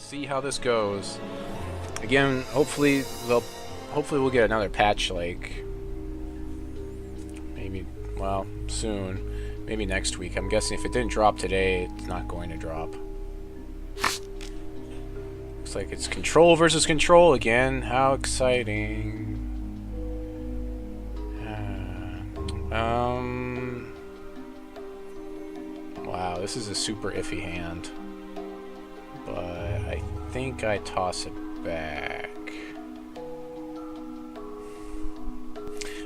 see how this goes. Again, hopefully we'll get another patch, like maybe, well, soon. Maybe next week. I'm guessing if it didn't drop today, it's not going to drop. Looks like it's control versus control again. How exciting. Wow, this is a super iffy hand. But I think I toss it back.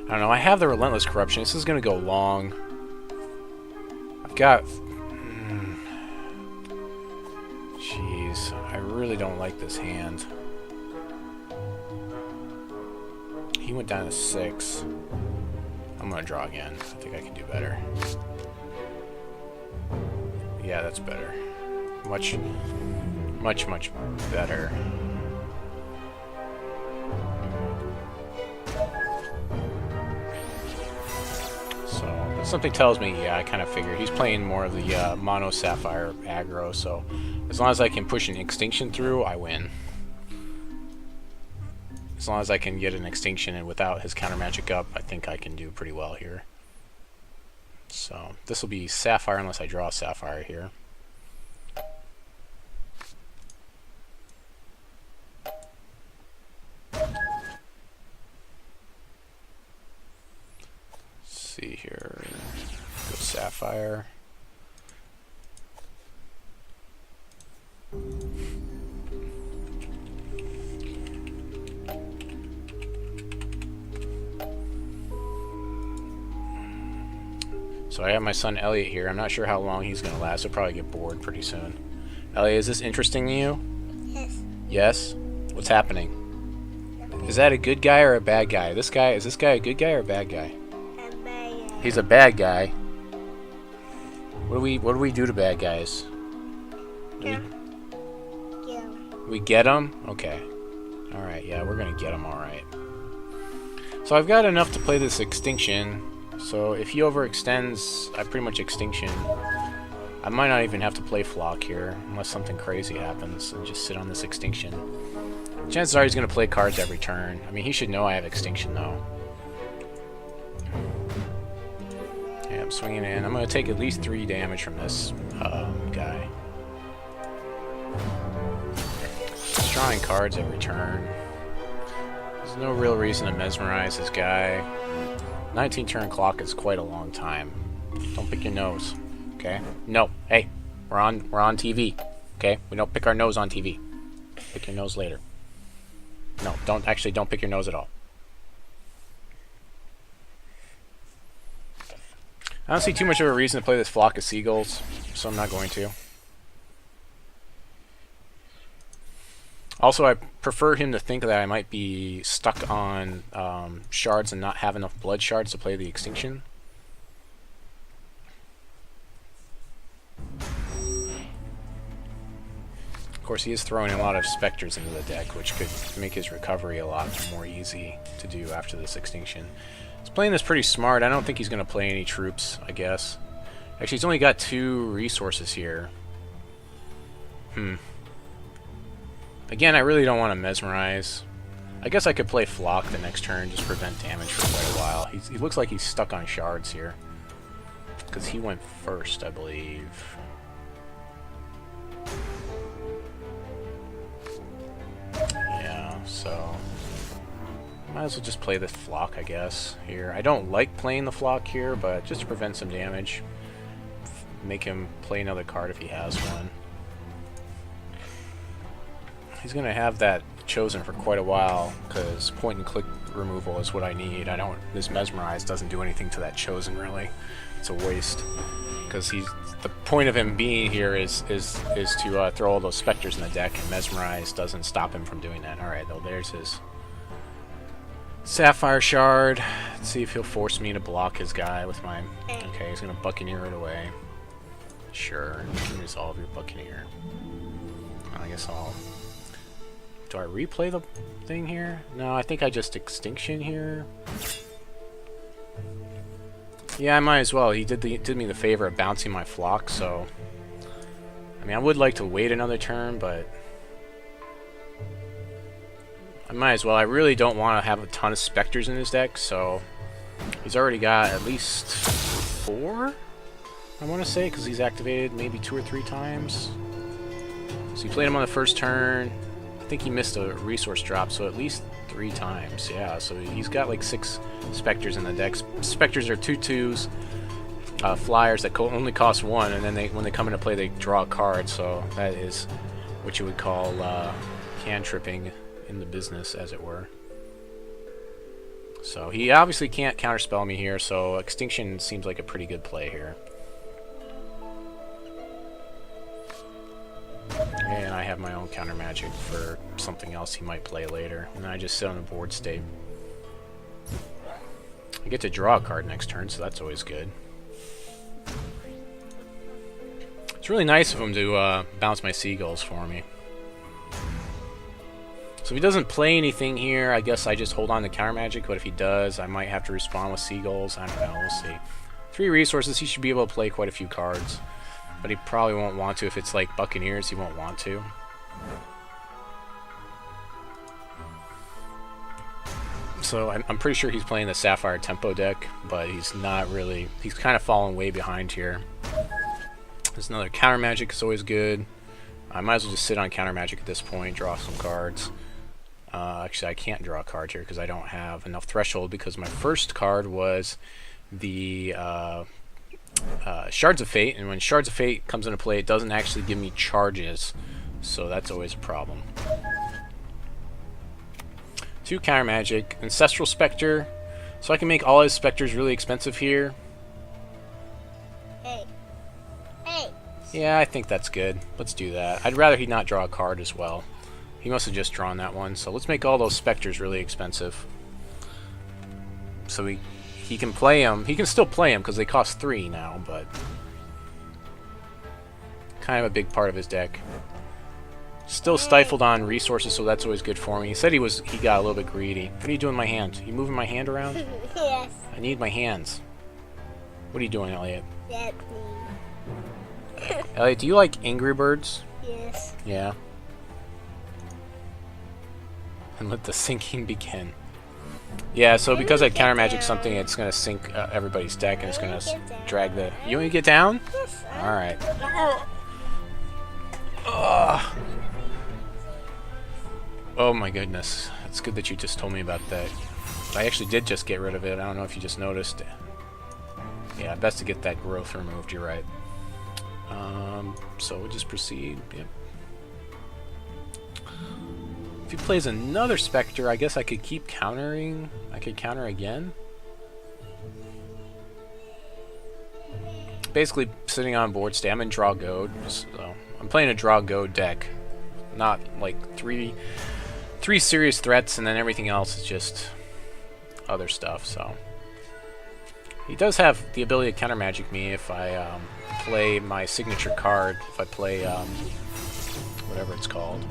I don't know, I have the Relentless Corruption. This is going to go long. I've got... Jeez, I really don't like this hand. He went down to 6. I'm going to draw again. I think I can do better. Yeah, that's better. Much better. So, something tells me, yeah, I kind of figured. He's playing more of the mono Sapphire aggro, so as long as I can push an Extinction through, I win. As long as I can get an Extinction and without his counter magic up, I think I can do pretty well here. So, this will be Sapphire unless I draw a Sapphire here. See here, go Sapphire. So I have my son Elliot here. I'm not sure how long he's going to last. He'll probably get bored pretty soon. Elliot, is this interesting to you? Yes. Yes? What's happening? Is that a good guy or a bad guy? Is this guy a good guy or a bad guy? A bad guy. He's a bad guy. What do we do to bad guys? We get them? Okay. Alright, yeah, we're gonna get them, alright. So I've got enough to play this Extinction. So if he overextends, I pretty much Extinction. I might not even have to play Flock here, unless something crazy happens, and just sit on this Extinction. Chances are he's going to play cards every turn. I mean, he should know I have Extinction, though. Yeah, I'm swinging in. I'm going to take at least 3 damage from this guy. He's drawing cards every turn. There's no real reason to mesmerize this guy. 19 turn clock is quite a long time. Don't pick your nose, okay? No, hey, we're on TV, okay? We don't pick our nose on TV. Pick your nose later. No, don't pick your nose at all. I don't see too much of a reason to play this Flock of Seagulls, so I'm not going to. Also, I prefer him to think that I might be stuck on shards and not have enough blood shards to play the Extinction. Of course, he is throwing a lot of Spectres into the deck, which could make his recovery a lot more easy to do after this Extinction. He's playing this pretty smart. I don't think he's going to play any troops, I guess. Actually, he's only got 2 resources here. Again, I really don't want to mesmerize. I guess I could play Flock the next turn, just prevent damage for quite a while. He looks like he's stuck on shards here. Because he went first, I believe. Yeah, so... might as well just play the Flock, I guess, here. I don't like playing the Flock here, but just to prevent some damage. Make him play another card if he has one. He's going to have that chosen for quite a while, because point and click removal is what I need. This Mesmerize doesn't do anything to that chosen, really. It's a waste. Because the point of him being here is to throw all those Spectres in the deck, and Mesmerize doesn't stop him from doing that. Alright, though, there's his Sapphire Shard. Let's see if he'll force me to block his guy with my... Okay, he's going to Buccaneer it away. Sure, you can resolve your Buccaneer. I guess I'll... Do I replay the thing here? No, I think I just Extinction here. Yeah, I might as well. He did me the favor of bouncing my Flock, so... I mean, I would like to wait another turn, but... I might as well. I really don't want to have a ton of Spectres in his deck, so he's already got at least 4, I want to say, because he's activated maybe 2 or 3 times. So he played him on the first turn. I think he missed a resource drop, so at least 3 times. Yeah, so he's got like 6 Spectres in the deck. Spectres are 2/2s, flyers that only cost 1, and then when they come into play, they draw a card. So that is what you would call cantripping in the business, as it were. So he obviously can't counterspell me here, so Extinction seems like a pretty good play here. And I have my own counter magic for something else he might play later, and then I just sit on the board state. I get to draw a card next turn, so that's always good. It's really nice of him to bounce my seagulls for me. So if he doesn't play anything here, I guess I just hold on to counter magic, but if he does, I might have to respond with seagulls. I don't know, we'll see. 3 resources, he should be able to play quite a few cards. But he probably won't want to. If it's like Buccaneers, he won't want to. So I'm pretty sure he's playing the Sapphire Tempo deck, but he's not really... He's kind of fallen way behind here. There's another counter magic, it's always good. I might as well just sit on counter magic at this point, draw some cards. Actually, I can't draw a card here because I don't have enough threshold, because my first card was the Shards of Fate, and when Shards of Fate comes into play, it doesn't actually give me charges, so that's always a problem. 2 counter magic, Ancestral Spectre, so I can make all his Spectres really expensive here. Hey. Hey. Yeah, I think that's good. Let's do that. I'd rather he not draw a card as well. He must have just drawn that one, so let's make all those Spectres really expensive. So he can play them. He can still play them because they cost 3 now, but kind of a big part of his deck. Still stifled on resources, so that's always good for me. He said he got a little bit greedy. What are you doing with my hand? You moving my hand around? Yes. I need my hands. What are you doing, Elliot? That's me. Elliot, do you like Angry Birds? Yes. Yeah. And let the sinking begin. Yeah, so because I counter magic something, it's gonna sink everybody's deck, and it's gonna drag the. You want to get down? Yes. All right. Oh my goodness! It's good that you just told me about that. I actually did just get rid of it. I don't know if you just noticed. Yeah, best to get that growth removed. You're right. So we'll just proceed. Yep. If he plays another Spectre, I guess I could keep countering. I could counter again. Basically, sitting on board state. I'm in Draw Goad, so I'm playing a Draw Goad deck. Not like three serious threats, and then everything else is just other stuff. So he does have the ability to counter magic me if I play my signature card. If I play whatever it's called.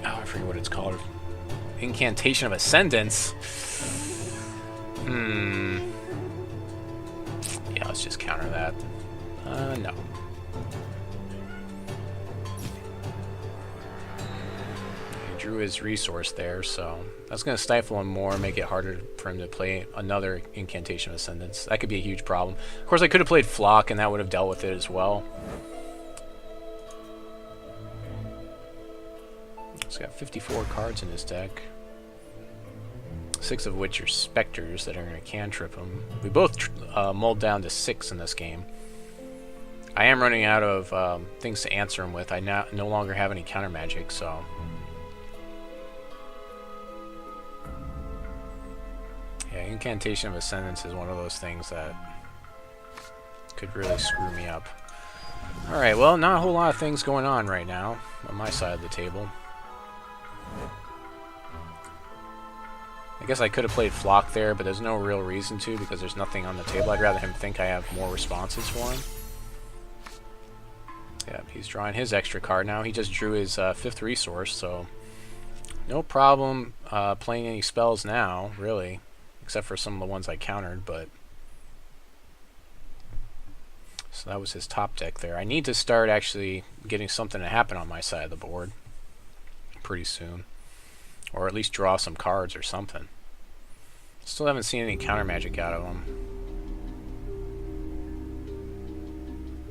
I forget what it's called. Incantation of Ascendance. Yeah, let's just counter that. No. He drew his resource there, so that's going to stifle him more, make it harder for him to play another Incantation of Ascendance. That could be a huge problem. Of course, I could have played Flock, and that would have dealt with it as well. He's got 54 cards in his deck. 6 of which are Spectres that are going to cantrip him. We both mulled down to 6 in this game. I am running out of things to answer him with. I no longer have any counter magic, so... Yeah, Incantation of Ascendance is one of those things that could really screw me up. Alright, well, not a whole lot of things going on right now on my side of the table. I guess I could have played Flock there, but there's no real reason to because there's nothing on the table. I'd rather him think I have more responses for him. Yeah, he's drawing his extra card now. He just drew his 5th resource, so no problem playing any spells now, really, except for some of the ones I countered, but... So that was his top deck there. I need to start actually getting something to happen on my side of the board. pretty soon. Or at least draw some cards or something. Still haven't seen any counter magic out of him.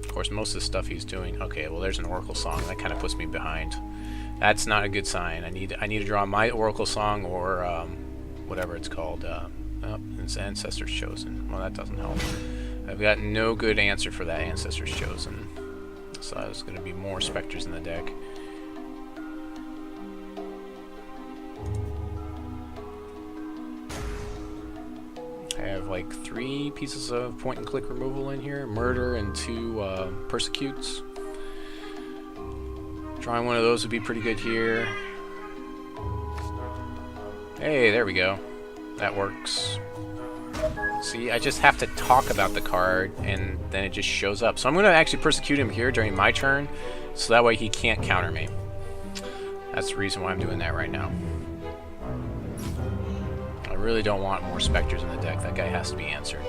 Of course, most of the stuff he's doing... Okay, well there's an Oracle Song. That kind of puts me behind. That's not a good sign. I need to draw my Oracle Song or whatever it's called. Oh, it's Ancestors Chosen. Well, that doesn't help. I've got no good answer for that Ancestors Chosen. So there's going to be more Spectres in the deck. I have like 3 pieces of point-and-click removal in here. Murder and 2 Persecutes. Drawing one of those would be pretty good here. Hey, there we go. That works. See, I just have to talk about the card, and then it just shows up. So I'm going to actually Persecute him here during my turn, so that way he can't counter me. That's the reason why I'm doing that right now. I really don't want more Spectres in the deck. That guy has to be answered.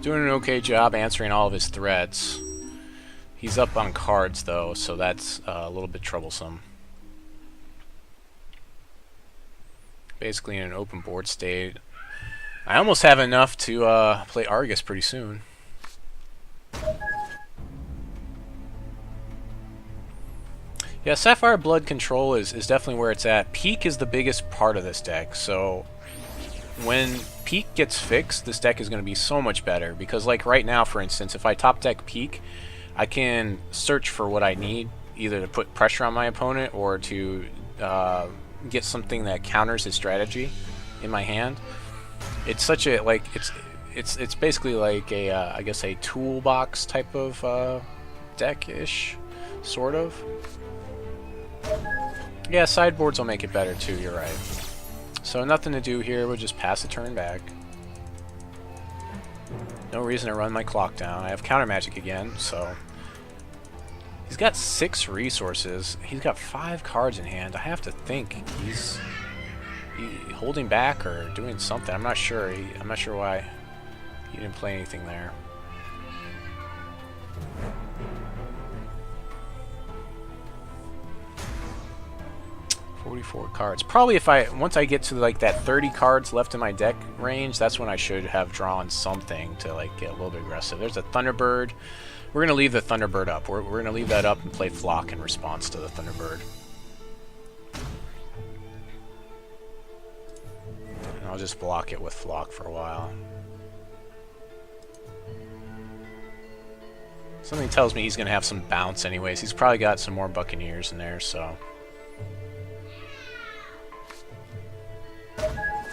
Doing an okay job answering all of his threats. He's up on cards though, so that's a little bit troublesome. Basically in an open board state. I almost have enough to play Argus pretty soon. Yeah, Sapphire Blood Control is definitely where it's at. Peak is the biggest part of this deck, so when Peak gets fixed, this deck is going to be so much better. Because like right now, for instance, if I top deck Peak, I can search for what I need, either to put pressure on my opponent or to get something that counters his strategy in my hand. It's such a like it's basically like a I guess a toolbox type of deck-ish, sort of. Yeah, sideboards will make it better too. You're right. So nothing to do here. We'll just pass the turn back. No reason to run my clock down. I have counter magic again, so he's got 6 resources. He's got 5 cards in hand. I have to think he's holding back or doing something. I'm not sure. I'm not sure why he didn't play anything there. .44 cards. Probably if once I get to like that 30 cards left in my deck range, that's when I should have drawn something to like get a little bit aggressive. There's a Thunderbird. We're gonna leave the Thunderbird up. We're gonna leave that up and play Flock in response to the Thunderbird. And I'll just block it with Flock for a while. Something tells me he's gonna have some bounce anyways. He's probably got some more Buccaneers in there, so.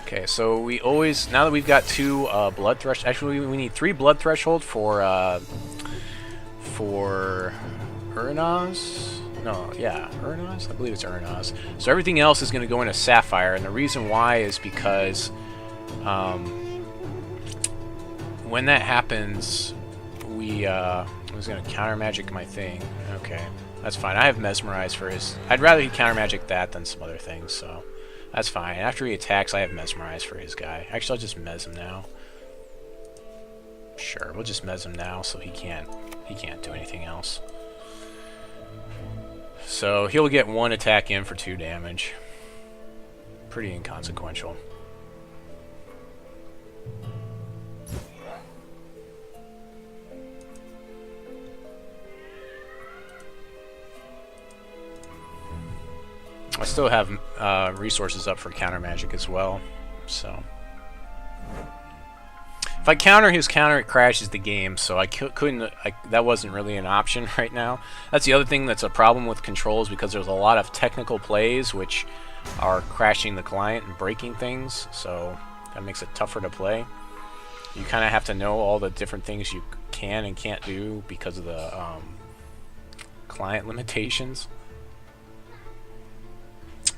Okay, so we always, now that we've got 2 blood threshold, actually we need 3 blood threshold for Uruunaz? No, yeah, Uruunaz? I believe it's Uruunaz. So everything else is going to go into Sapphire, and the reason why is because when that happens, I was going to counter magic my thing. Okay, that's fine. I have Mesmerize for his, I'd rather he counter magic that than some other things, so. That's fine. After he attacks, I have Mesmerize for his guy. Actually, I'll just Mes him now. Sure, we'll just Mes him now so he can't do anything else. So he'll get 1 attack in for 2 damage. Pretty inconsequential. I still have resources up for counter magic as well, so if I counter his counter, it crashes the game. So I couldn't. That wasn't really an option right now. That's the other thing that's a problem with controls, because there's a lot of technical plays which are crashing the client and breaking things. So that makes it tougher to play. You kind of have to know all the different things you can and can't do because of the client limitations.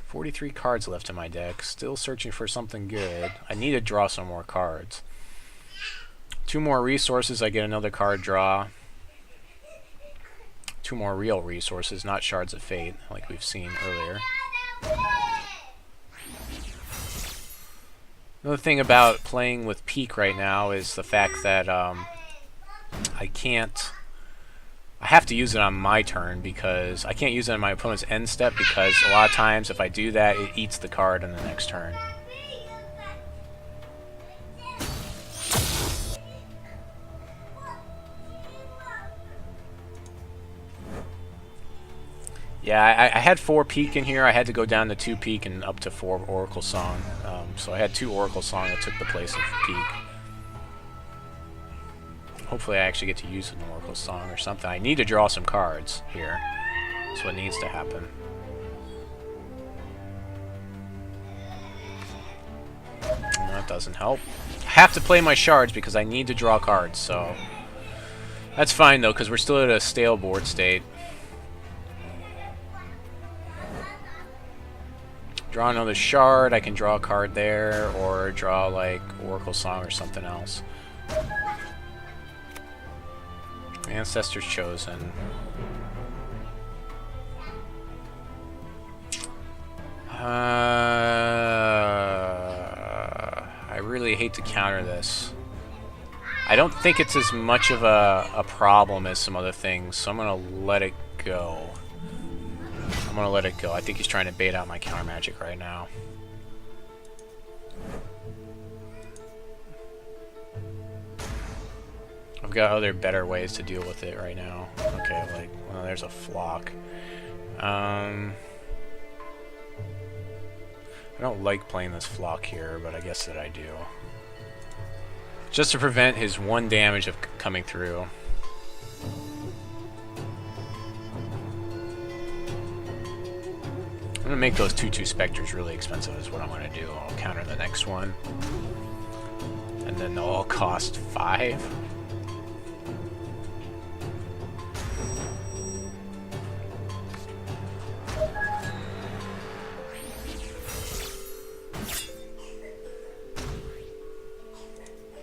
43 cards left in my deck. Still searching for something good. I need to draw some more cards. 2 more resources, I get another card draw. 2 more real resources, not Shards of Fate, like we've seen earlier. Another thing about playing with Peak right now is the fact that I have to use it on my turn because I can't use it on my opponent's end step because a lot of times if I do that, it eats the card in the next turn. Yeah, I had 4 Peak in here. I had to go down to 2 Peak and up to 4 Oracle Song. So I had 2 Oracle Song that took the place of Peak. Hopefully I actually get to use an Oracle Song or something. I need to draw some cards here. That's what needs to happen. That doesn't help. I have to play my shards because I need to draw cards, so... That's fine, though, because we're still at a stale board state. Draw another shard, I can draw a card there, or draw, like, Oracle Song or something else. Ancestors Chosen. I really hate to counter this. I don't think it's as much of a problem as some other things, so I'm gonna let it go. I'm gonna let it go. I think he's trying to bait out my counter magic right now. I've got other better ways to deal with it right now. Okay, like, well, there's a flock. I don't like playing this flock here, but I guess that I do. Just to prevent his 1 damage of coming through. I'm gonna make those 2/2 Spectres really expensive is what I'm gonna do. I'll counter the next one. And then they'll all cost 5.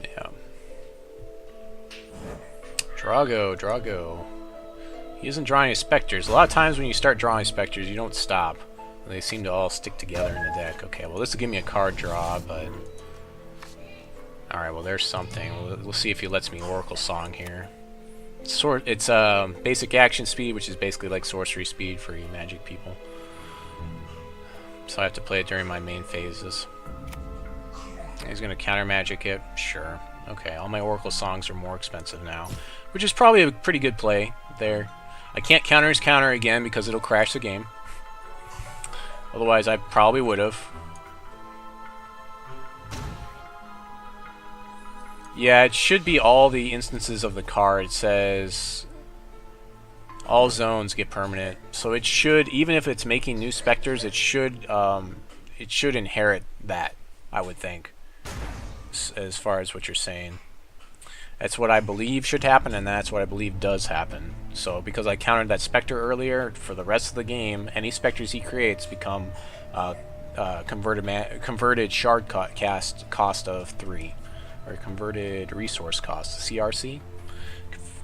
Yeah. Drago. He isn't drawing his Spectres. A lot of times when you start drawing Spectres, you don't stop. They seem to all stick together in the deck. Okay, well this will give me a card draw, but... Alright, well there's something. We'll see if he lets me Oracle Song here. It's basic action speed, which is basically like sorcery speed for you magic people. So I have to play it during my main phases. He's gonna counter magic it? Sure. Okay, all my Oracle Songs are more expensive now. Which is probably a pretty good play there. I can't counter his counter again because it'll crash the game. Otherwise, I probably would have. Yeah, it should be all the instances of the card. It says all zones get permanent. So it should, even if it's making new Spectres, it should inherit that, I would think, as far as what you're saying. That's what I believe should happen, and that's what I believe does happen. So, because I countered that Spectre earlier, for the rest of the game, any Spectres he creates become converted shard cast cost of 3. Or converted resource cost, CRC?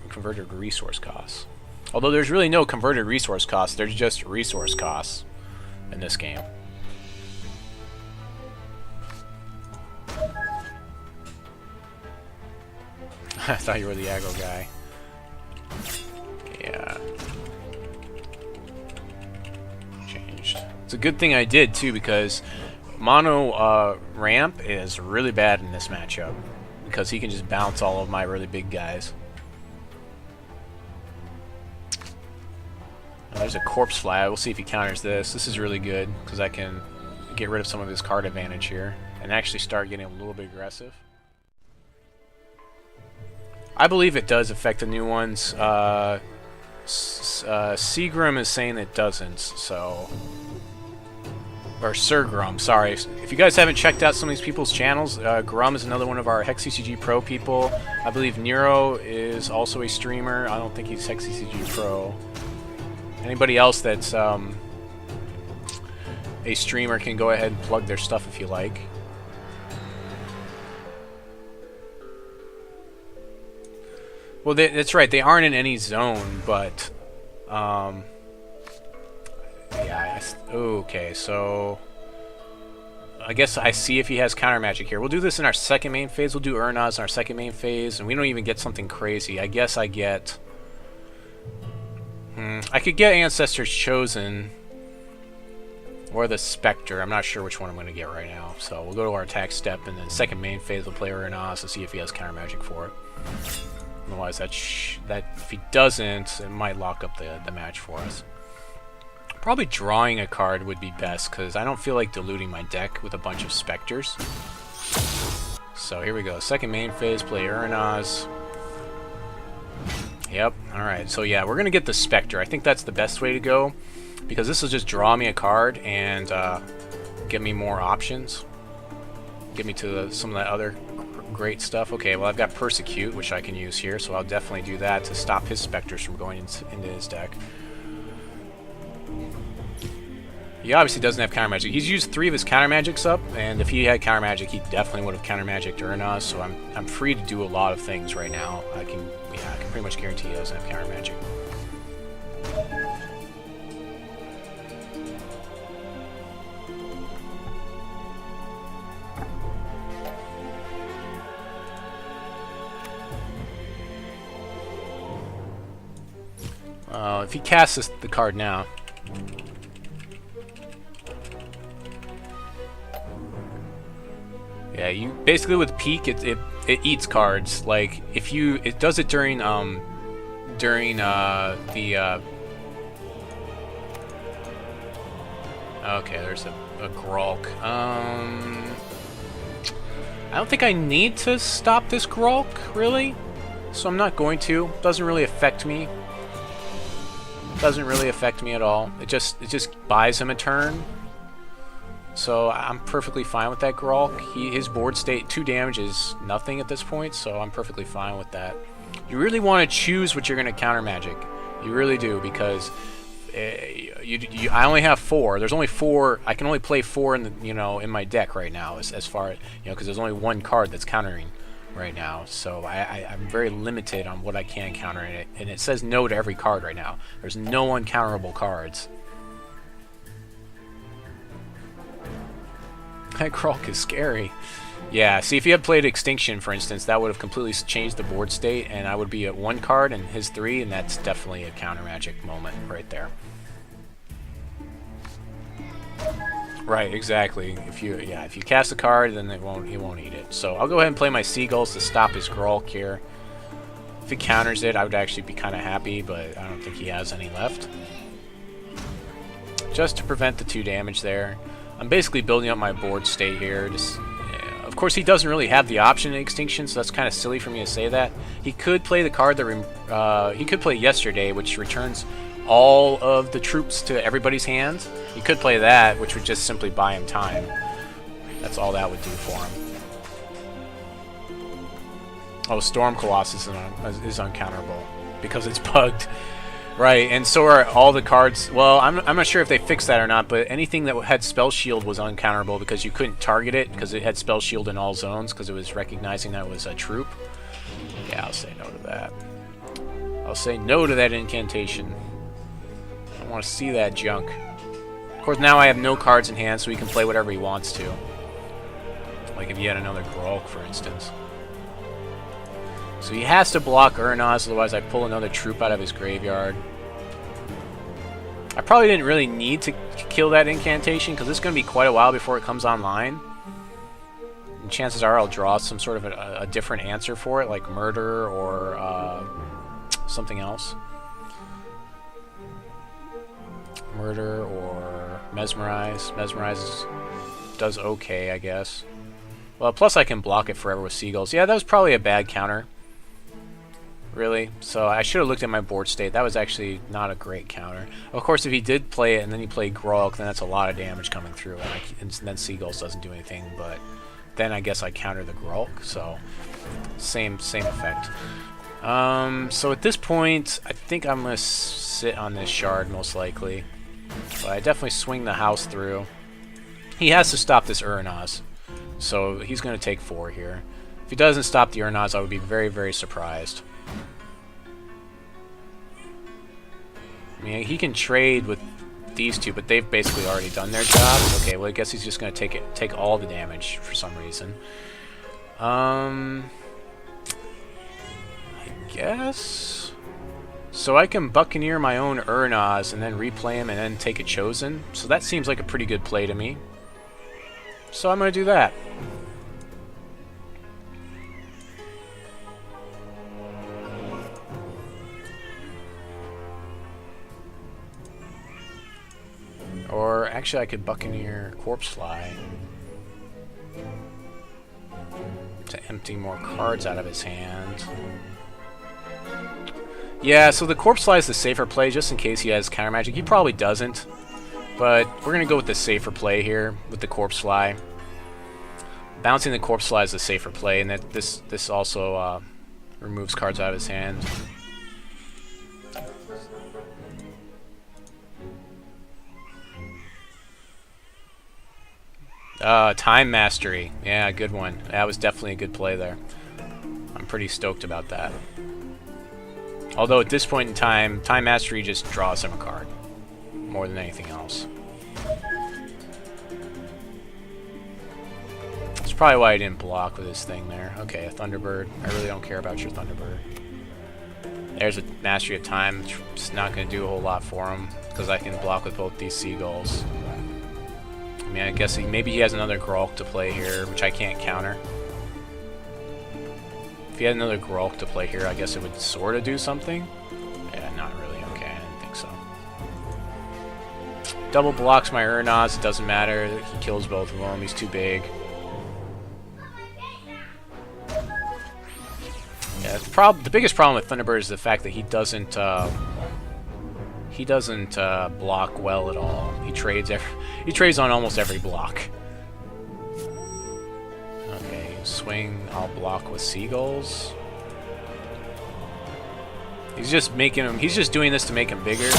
Converted resource costs. Although there's really no converted resource costs, there's just resource costs in this game. I thought you were the aggro guy. Yeah. Changed. It's a good thing I did, too, because mono ramp is really bad in this matchup. Because he can just bounce all of my really big guys. Now, there's a Corpse Fly. We'll see if he counters this. This is really good, because I can get rid of some of his card advantage here. And actually start getting a little bit aggressive. I believe it does affect the new ones. Seagrum is saying it doesn't, so... Or Sirgrum, sorry. If you guys haven't checked out some of these people's channels, Grum is another one of our HexTCGPro people. I believe Nero is also a streamer. I don't think he's HexTCGPro. Anybody else that's a streamer can go ahead and plug their stuff if you like. Well, that's right. They aren't in any zone, but yeah. Okay, so I guess I see if he has counter magic here. We'll do this in our second main phase. We'll do Uruunaz in our second main phase, and we don't even get something crazy. I guess I get... I could get Ancestors Chosen or the Spectre. I'm not sure which one I'm going to get right now. So we'll go to our attack step, and then second main phase we'll play Uruunaz to see if he has counter magic for it. Otherwise, that if he doesn't, it might lock up the match for us. Probably drawing a card would be best, because I don't feel like diluting my deck with a bunch of Spectres. So here we go. Second main phase, play Uruunaz. Yep, alright. So yeah, we're going to get the Spectre. I think that's the best way to go, because this will just draw me a card and give me more options. Get me to some of that other great stuff. Okay, well I've got Persecute, which I can use here, so I'll definitely do that to stop his Spectres from going into his deck. He obviously doesn't have counter magic. He's used 3 of his counter magics up, and if he had counter magic, he definitely would have counter magicked Uruunaz. So I'm free to do a lot of things right now. I can pretty much guarantee he doesn't have counter magic. If he casts the card now. Yeah, you basically with Peak it eats cards. Like if it does it during the okay, there's a Grolk. I don't think I need to stop this Grolk, really. So I'm not going to. Doesn't really affect me. Doesn't really affect me at all. It just buys him a turn. So I'm perfectly fine with that Grolk. His board state 2 damage is nothing at this point, so I'm perfectly fine with that. You really want to choose what you're going to counter magic. You really do, because I only have 4. There's only 4. I can only play 4 in the, in my deck right now, as far as because there's only 1 card that's countering right now. So I'm very limited on what I can counter in it, and it says no to every card right now. There's no uncounterable cards. That Grolk is scary. Yeah, see, if he had played Extinction, for instance, that would have completely changed the board state, and I would be at 1 card and his 3, and that's definitely a counter magic moment right there. Right, exactly. If you cast a card, then he won't eat it. So I'll go ahead and play my Seagulls to stop his Grolk here. If he counters it, I would actually be kind of happy, but I don't think he has any left. Just to prevent the 2 damage there. I'm basically building up my board state here. Of course, he doesn't really have the option in Extinction, so that's kind of silly for me to say that. He could play the card that he could play Yesterday, which returns all of the troops to everybody's hands. He could play that, which would just simply buy him time. That's all that would do for him. Oh, Storm Colossus is uncounterable because it's bugged. Right, and so are all the cards. Well, I'm not sure if they fixed that or not, but anything that had Spell Shield was uncounterable because you couldn't target it because it had Spell Shield in all zones because it was recognizing that it was a troop. Yeah, I'll say no to that. I'll say no to that incantation. I don't want to see that junk. Of course, now I have no cards in hand, so he can play whatever he wants to. Like if he had another Grolk, for instance. So he has to block Uruunaz, otherwise I pull another troop out of his graveyard. I probably didn't really need to kill that incantation, because it's going to be quite a while before it comes online. And chances are I'll draw some sort of a different answer for it, like Murder or something else. Murder or Mesmerize. Mesmerize does okay, I guess. Well, plus I can block it forever with Seagulls. Yeah, that was probably a bad counter. Really. So I should have looked at my board state. That was actually not a great counter. Of course, if he did play it and then he played Grolk, then that's a lot of damage coming through. And then Seagulls doesn't do anything, but then I guess I counter the Grolk. So same effect. So at this point, I think I'm going to sit on this shard most likely. But I definitely swing the house through. He has to stop this Uruunaz. So he's going to take 4 here. If he doesn't stop the Uruunaz, I would be very, very surprised. I mean, he can trade with these two, but they've basically already done their job. Okay, well I guess he's just gonna take all the damage for some reason. I guess. So I can Buccaneer my own Uruunaz and then replay him and then take a Chosen. So that seems like a pretty good play to me. So I'm gonna do that. Or actually I could Buccaneer Corpse Fly to empty more cards out of his hand. Yeah, so the Corpse Fly is the safer play just in case he has counter magic. He probably doesn't, but we're gonna go with the safer play here with the Corpse Fly. Bouncing the Corpse Fly is the safer play, and that this also removes cards out of his hand. Time Mastery. Yeah, good one. That was definitely a good play there. I'm pretty stoked about that. Although at this point in time, Time Mastery just draws him a card. More than anything else. That's probably why I didn't block with this thing there. Okay, a Thunderbird. I really don't care about your Thunderbird. There's a Mastery of Time. It's not going to do a whole lot for him, because I can block with both these Seagulls. I mean, I guess maybe he has another Grolk to play here, which I can't counter. If he had another Grolk to play here, I guess it would sort of do something. Yeah, not really. Okay, I didn't think so. Double blocks my Uruunaz. It doesn't matter. He kills both of them. He's too big. Yeah, the biggest problem with Thunderbird is the fact that he doesn't block well at all. He trades on almost every block. Okay, swing. I'll block with Seagulls. He's just making him. He's just doing this to make him bigger.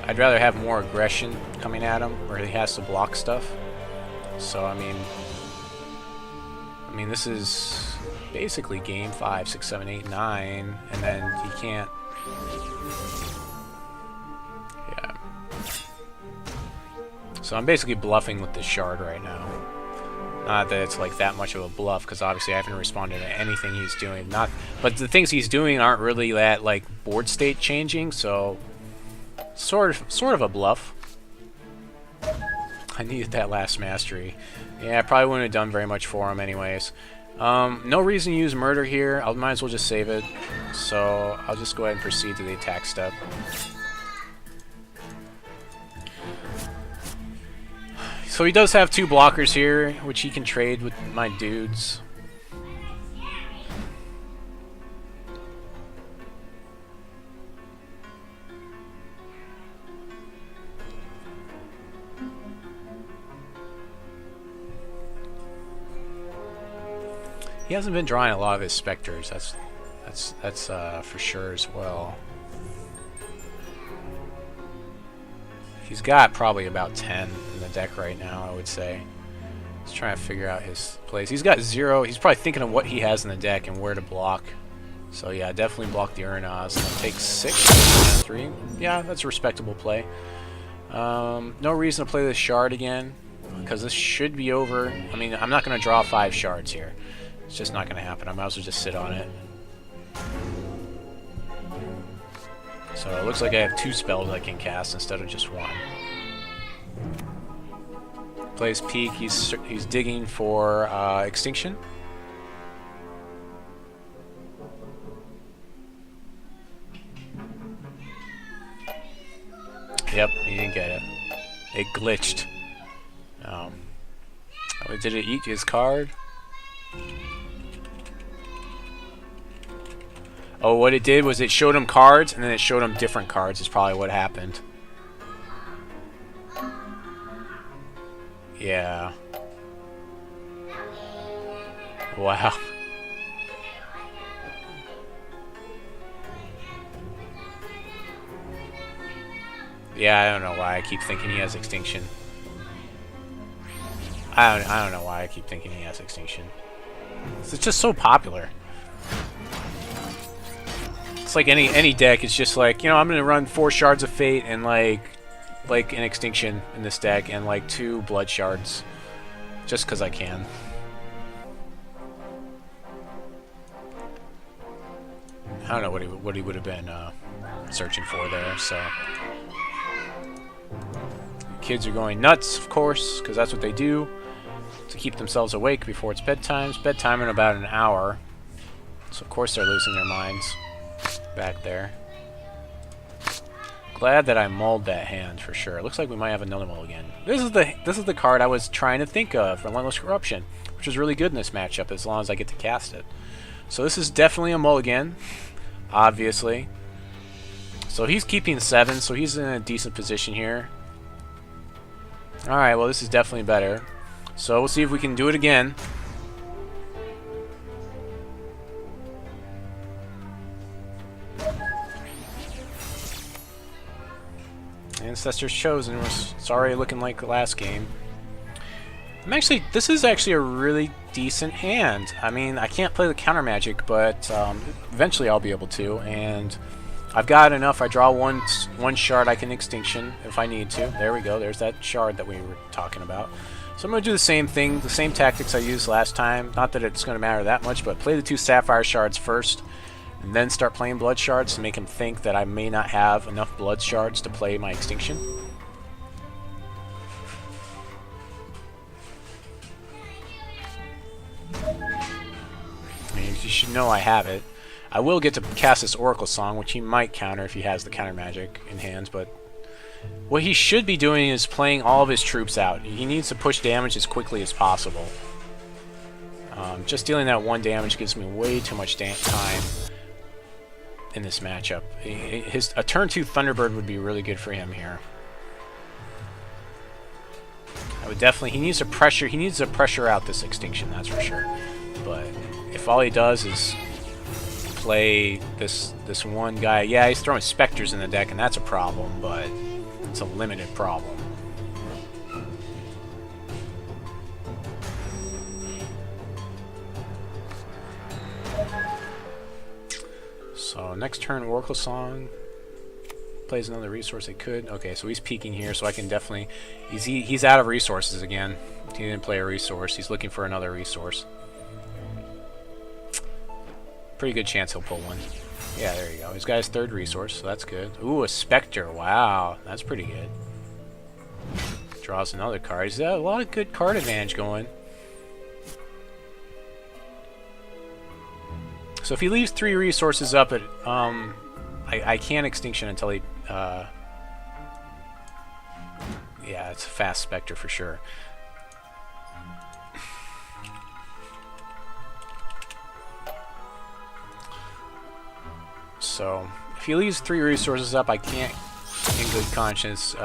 I'd rather have more aggression coming at him, where he has to block stuff. So I mean, this is basically game 5, 6, 7, 8, 9, and then he can't. Yeah. So I'm basically bluffing with this shard right now. Not that it's like that much of a bluff, because obviously I haven't responded to anything he's doing. But the things he's doing aren't really that like board state changing, so sort of a bluff. I needed that last mastery. Yeah, I probably wouldn't have done very much for him anyways. No reason to use murder here. I might as well just save it. So I'll just go ahead and proceed to the attack step. So he does have 2 blockers here, which he can trade with my dudes. He hasn't been drawing a lot of his specters. That's for sure as well. He's got probably about 10 in the deck right now, I would say. He's trying to figure out his plays. He's got 0. He's probably thinking of what he has in the deck and where to block. So yeah, definitely block the Uruunaz. Take 6, 3. Yeah, that's a respectable play. No reason to play this shard again, because this should be over. I mean, I'm not going to draw 5 shards here. It's just not going to happen. I might as well just sit on it. So it looks like I have 2 spells I can cast instead of just 1. Plays Peak. He's digging for Extinction. Yep, he didn't get it. It glitched. Oh, did it eat his card? Oh, what it did was it showed him cards, and then it showed him different cards, is probably what happened. Yeah. Wow. Yeah, I don't know why I keep thinking he has Extinction. I don't know why I keep thinking he has Extinction. It's just so popular. It's like any deck. It's just like, you know, I'm gonna run 4 Shards of Fate and like an Extinction in this deck and like 2 Blood Shards, just because I can. I don't know what he would have been searching for there. So kids are going nuts, of course, because that's what they do to keep themselves awake before it's bedtime. It's bedtime in about an hour, so of course they're losing their minds back there. Glad that I mulled that hand for sure. It looks like we might have another mulligan. This is the card I was trying to think of, Relentless Corruption, which is really good in this matchup as long as I get to cast it. So this is definitely a mulligan, obviously. So he's keeping 7, so he's in a decent position here. Alright, well this is definitely better. So we'll see if we can do it again. Ancestors Chosen was already looking like the last game. This is actually a really decent hand. I mean, I can't play the counter magic, but eventually I'll be able to, and I've got enough. I draw one shard I can Extinction if I need to. There we go. There's that shard that we were talking about. So I'm going to do the same thing, the same tactics I used last time. Not that it's going to matter that much, but play the 2 Sapphire Shards first, and then start playing Blood Shards to make him think that I may not have enough Blood Shards to play my Extinction. I mean, you should know I have it. I will get to cast this Oracle Song, which he might counter if he has the counter magic in hands, but what he should be doing is playing all of his troops out. He needs to push damage as quickly as possible. Just dealing that 1 damage gives me way too much time in this matchup. A turn 2 Thunderbird would be really good for him here. I would definitely, he needs to pressure out this Extinction, that's for sure. But if all he does is play this one guy, yeah, he's throwing Spectres in the deck, and that's a problem, but it's a limited problem. So next turn, Oracle Song plays another resource. He could. Okay, so he's peeking here, so I can definitely. He's out of resources again. He didn't play a resource. He's looking for another resource. Pretty good chance he'll pull one. Yeah, there you go. He's got his 3rd resource, so that's good. Ooh, a Spectre. Wow, that's pretty good. Draws another card. He's got a lot of good card advantage going. So if he leaves 3 resources up, I can't Extinction until he... yeah, it's a fast Spectre for sure. So if he leaves 3 resources up, I can't, in good conscience,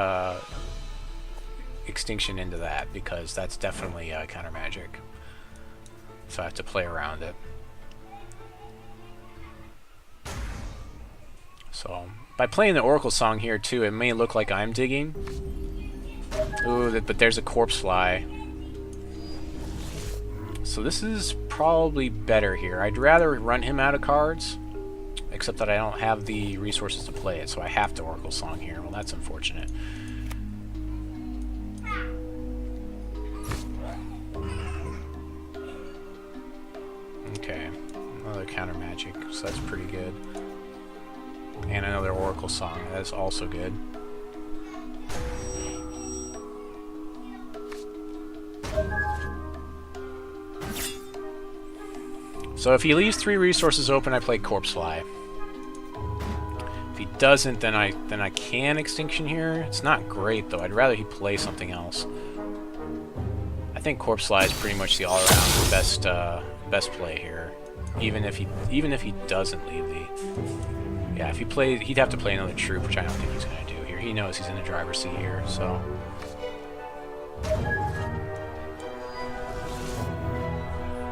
Extinction into that, because that's definitely counter magic. So I have to play around it. So by playing the Oracle Song here too, it may look like I'm digging. Ooh, but there's a Corpse Fly. So this is probably better here. I'd rather run him out of cards, except that I don't have the resources to play it, so I have to Oracle Song here. Well, that's unfortunate. Okay, another counter magic, so that's pretty good. And another Oracle Song, that's also good. So if he leaves 3 resources open, I play Corpse Fly. If he doesn't, then I can Extinction here. It's not great though. I'd rather he play something else. I think Corpse Fly is pretty much the all-around best play here. Even if he doesn't leave the... Yeah, if he played, he'd have to play another troop, which I don't think he's going to do here. He knows he's in the driver's seat here, so...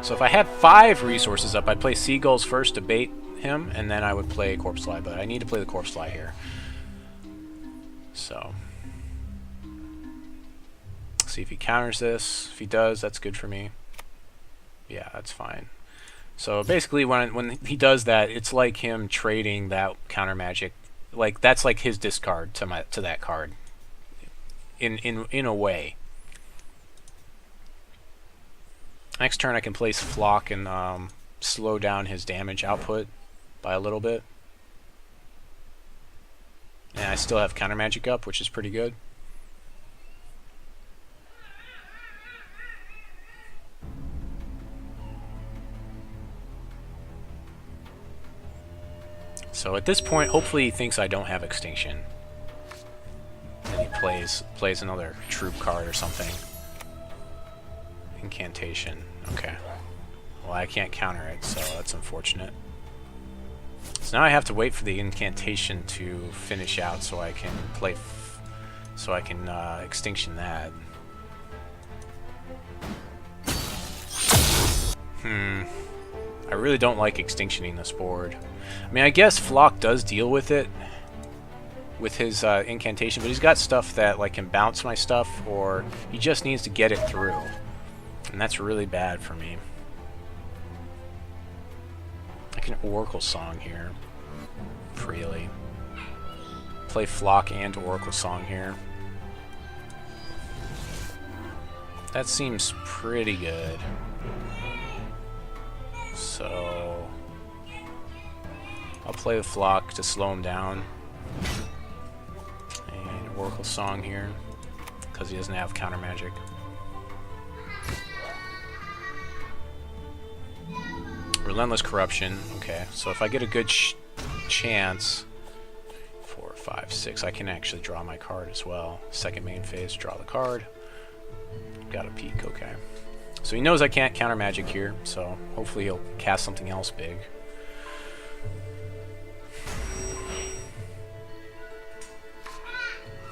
So if I had 5 resources up, I'd play Seagulls first to bait him, and then I would play Corpse Fly, but I need to play the Corpse Fly here. So... see if he counters this. If he does, that's good for me. Yeah, that's fine. So basically, when he does that, it's like him trading that counter magic. Like that's like his discard to that card. In a way. Next turn, I can place Flock and slow down his damage output by a little bit. And I still have counter magic up, which is pretty good. So at this point, hopefully he thinks I don't have Extinction. And he plays another troop card or something. Incantation. Okay. Well, I can't counter it, so that's unfortunate. So now I have to wait for the incantation to finish out so I can Extinction that. I really don't like Extinctioning this board. I mean, I guess Flock does deal with it with his incantation, but he's got stuff that like can bounce my stuff, or he just needs to get it through. And that's really bad for me. I can Oracle Song here. Freely. Play Flock and Oracle Song here. That seems pretty good. So I'll play the Flock to slow him down. And Oracle Song here, because he doesn't have counter magic. Relentless Corruption. Okay, so if I get a good chance, 4, 5, 6, I can actually draw my card as well. Second main phase, draw the card. Got a peek, okay. So he knows I can't counter magic here, so hopefully he'll cast something else big.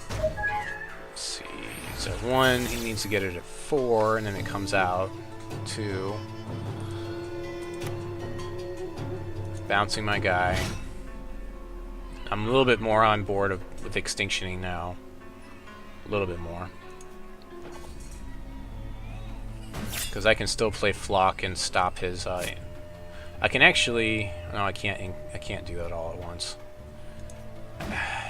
Let's see, he's at 1, he needs to get it at 4, and then it comes out. 2. Bouncing my guy. I'm a little bit more on board with Extinctioning now. A little bit more. Because I can still play Flock and stop his... I can actually... No, I can't do that all at once.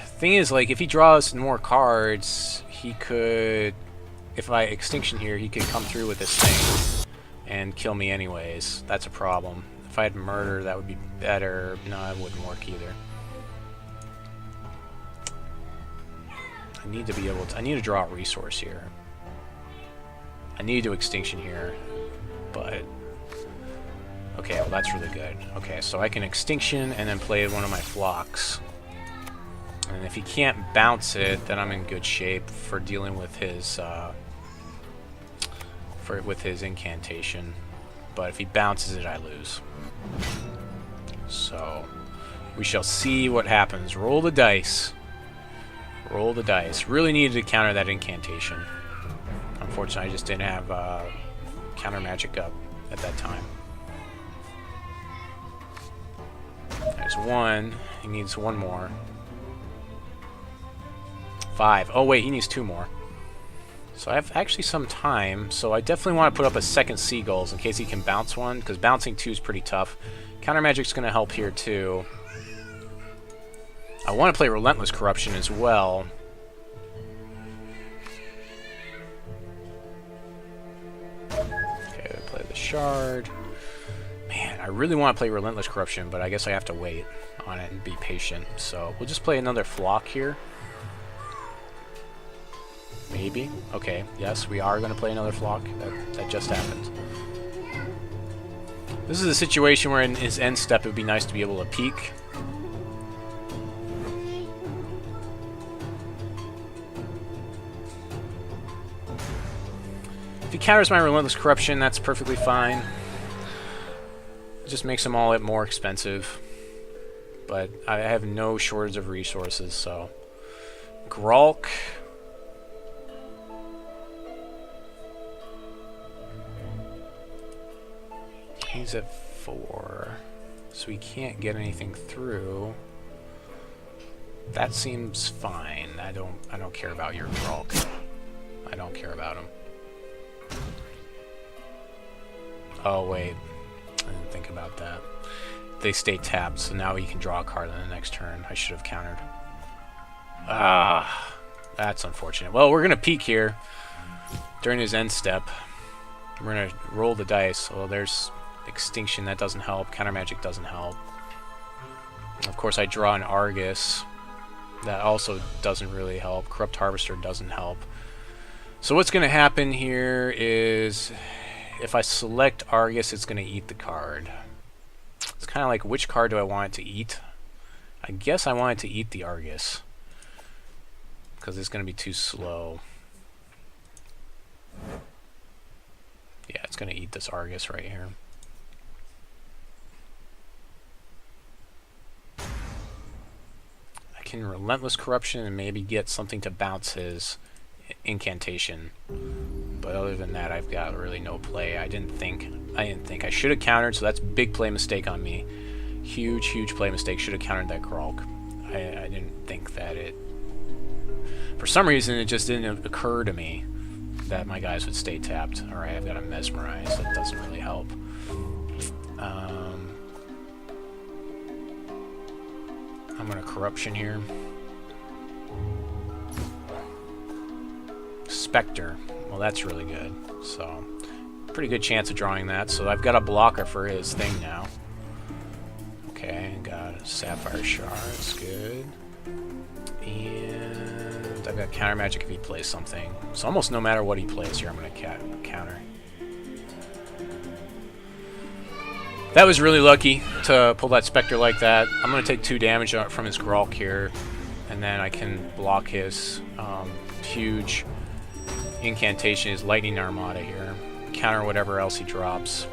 Thing is, like, if he draws more cards, he could... If I Extinction here, he could come through with this thing and kill me anyways. That's a problem. If I had Murder, that would be better. No, it wouldn't work either. I need to be able to... I need to draw a resource here. I need to do Extinction here, but... Okay, well that's really good. Okay, so I can Extinction and then play one of my Flocks. And if he can't bounce it, then I'm in good shape for dealing with his... with his incantation. But if he bounces it, I lose. So, we shall see what happens. Roll the dice. Roll the dice. Really needed to counter that incantation. Unfortunately, I just didn't have counter magic up at that time. There's 1. He needs 1 more. 5. Oh wait, he needs 2 more. So I have actually some time, so I definitely want to put up a second Seagulls in case he can bounce one, because bouncing 2 is pretty tough. Counter magic's going to help here too. I want to play Relentless Corruption as well. Okay, play the Shard. Man, I really want to play Relentless Corruption, but I guess I have to wait on it and be patient. So we'll just play another Flock here. Maybe. Okay, yes, we are going to play another Flock. That just happened. This is a situation where in his end step it would be nice to be able to peek. If he counters my Relentless Corruption, that's perfectly fine. It just makes them all more expensive. But I have no shortage of resources, so... Gralk... He's at 4, so he can't get anything through. That seems fine. I don't care about your Gralk. I don't care about him. Oh wait, I didn't think think about that. They stay tapped, so now he can draw a card on the next turn. I should have countered. Ah, that's unfortunate. Well, we're going to peek here during his end step. We're going to roll the dice. Well, there's Extinction. That doesn't help. Counter Magic doesn't help. Of course, I draw an Argus. That also doesn't really help. Corrupt Harvester doesn't help. So what's going to happen here is if I select Argus, it's going to eat the card. It's kind of like, which card do I want it to eat? I guess I want it to eat the Argus, because it's going to be too slow. Yeah, it's going to eat this Argus right here. I can Relentless Corruption and maybe get something to bounce his incantation. But other than that, I've got really no play. I didn't think I should have countered, so that's a big play mistake on me. Huge play mistake. Should have countered that Grolk. I didn't think that it... For some reason, it just didn't occur to me that my guys would stay tapped. Alright, I've got a Mesmerize. That doesn't really help. I'm going to Corruption here. Spectre. Well, that's really good. So, pretty good chance of drawing that. So I've got a blocker for his thing now. Okay, got a Sapphire Shard. That's good. And I've got Counter Magic if he plays something. So almost no matter what he plays here, I'm going to counter. That was really lucky to pull that Spectre like that. I'm going to take 2 damage from his Grolk here. And then I can block his huge incantation, his Lightning Armada here. Counter whatever else he drops.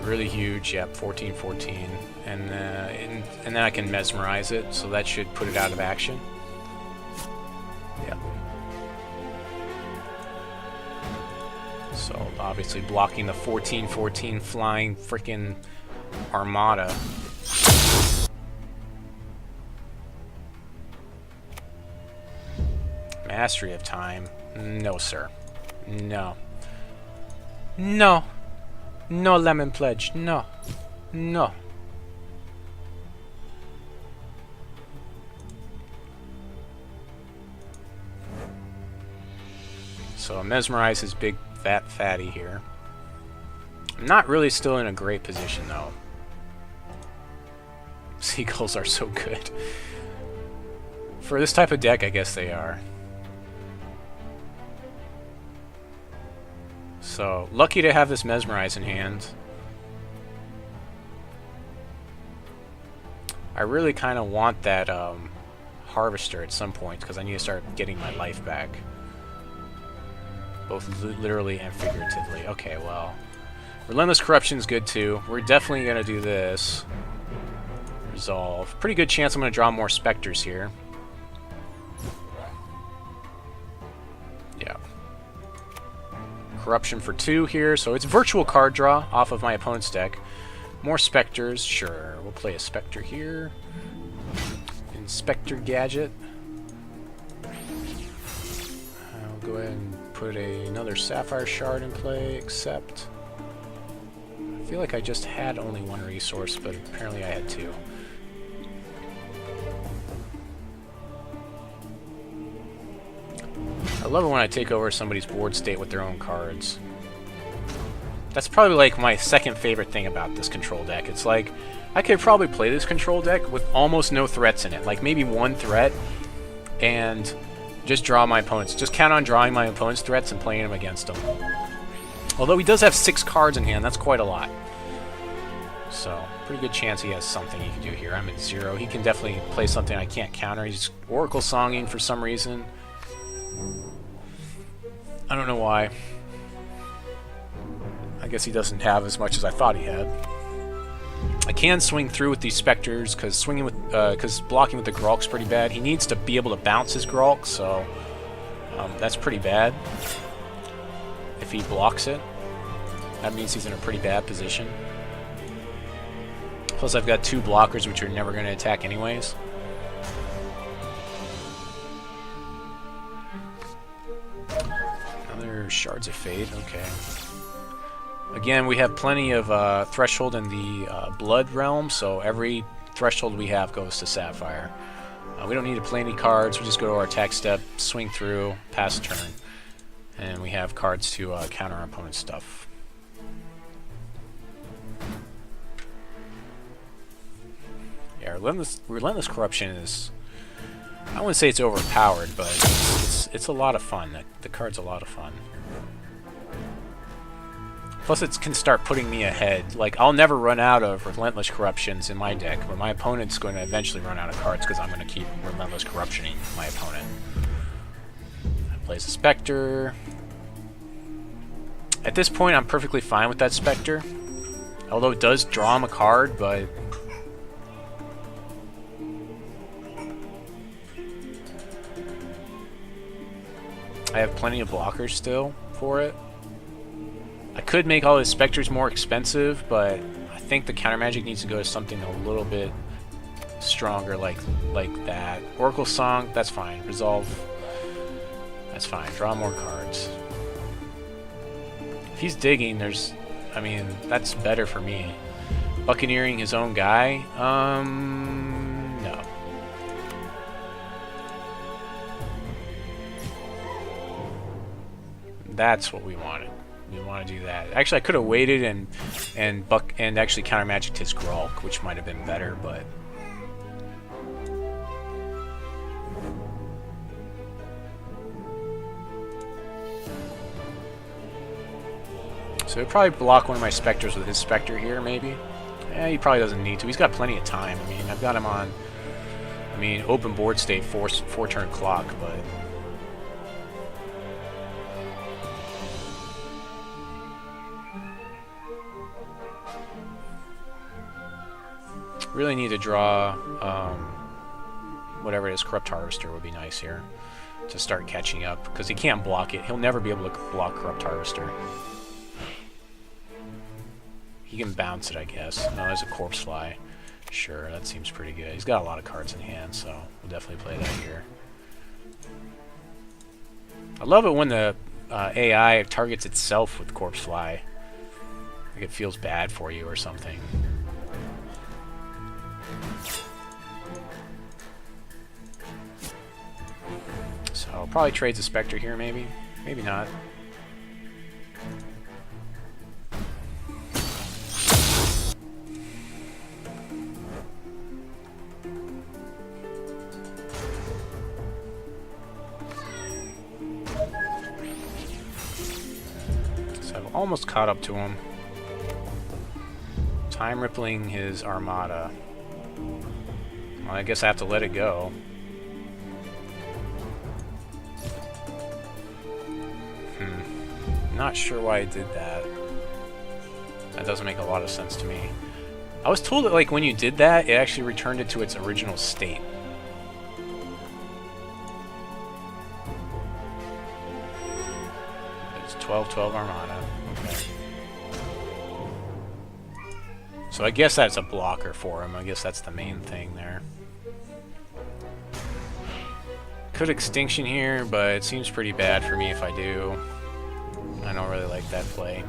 Really huge, yep, 14-14. And then I can Mesmerize it, so that should put it out of action. Yep. So obviously blocking the 14-14 flying freaking Armada. Mastery of Time. No, sir. No. No. No, Lemon Pledge. No. No. So Mesmerize is big fat fatty here. I'm not really still in a great position though. Seagulls are so good. For this type of deck, I guess they are. So, lucky to have this Mesmerize in hand. I really kind of want that Harvester at some point, because I need to start getting my life back. Both literally and figuratively. Okay, well. Relentless Corruption is good too. We're definitely going to do this. Resolve. Pretty good chance I'm going to draw more Spectres here. Yeah. Corruption for 2 here, so it's virtual card draw off of my opponent's deck. More Spectres, sure. We'll play a Spectre here. Inspector Gadget. I'll go ahead and put another Sapphire Shard in play, except... I feel like I just had only 1 resource, but apparently I had 2. I love it when I take over somebody's board state with their own cards. That's probably like my second favorite thing about this control deck. It's like, I could probably play this control deck with almost no threats in it. Like maybe 1 threat, and just draw my opponents. Just count on drawing my opponent's threats and playing them against them. Although he does have 6 cards in hand, that's quite a lot. So, pretty good chance he has something he can do here. I'm at 0. He can definitely play something I can't counter. He's Oracle Songing for some reason. I don't know why. I guess he doesn't have as much as I thought he had. I can swing through with these Spectres, because blocking with the Grolk's pretty bad. He needs to be able to bounce his Grolk, so that's pretty bad. If he blocks it, that means he's in a pretty bad position. Plus I've got 2 blockers which are never going to attack anyways. Another Shards of Fate, okay. Again, we have plenty of threshold in the Blood realm, so every threshold we have goes to Sapphire. We don't need to play any cards, we just go to our attack step, swing through, pass turn. And we have cards to counter our opponent's stuff. Yeah, Relentless Corruption is... I wouldn't say it's overpowered, but it's a lot of fun. The card's a lot of fun. Plus it can start putting me ahead. Like, I'll never run out of Relentless Corruptions in my deck, but my opponent's going to eventually run out of cards because I'm going to keep Relentless Corruptioning my opponent. Plays a Spectre. At this point, I'm perfectly fine with that Spectre. Although it does draw him a card, but... I have plenty of blockers still for it. I could make all his Spectres more expensive, but I think the counter magic needs to go to something a little bit stronger, like that. Oracle Song, that's fine. Resolve, that's fine. Draw more cards. If he's digging, there's... I mean, that's better for me. Buccaneering his own guy? No. That's what we wanted. We want to do that. Actually, I could have waited and actually counter magicked his Grulk, which might have been better, but... So he'll probably block one of my Spectres with his Spectre here, maybe. He probably doesn't need to. He's got plenty of time. I mean, I've got him on... I mean, open board state, four turn clock, but... Really need to draw... whatever it is, Corrupt Harvester would be nice here. To start catching up, because he can't block it. He'll never be able to block Corrupt Harvester. He can bounce it, I guess. No, there's a Corpse Fly. Sure, that seems pretty good. He's got a lot of cards in hand, so we'll definitely play that here. I love it when the AI targets itself with Corpse Fly. Like it feels bad for you or something. So, probably trades a Spectre here, maybe. Maybe not. Almost caught up to him. Time rippling his Armada. Well, I guess I have to let it go. Not sure why I did that. That doesn't make a lot of sense to me. I was told that, like, when you did that, it actually returned it to its original state. It's 12/12 Armada. Okay. So I guess that's a blocker for him. I guess that's the main thing there. Could Extinction here, but it seems pretty bad for me if I do. I don't really like that play.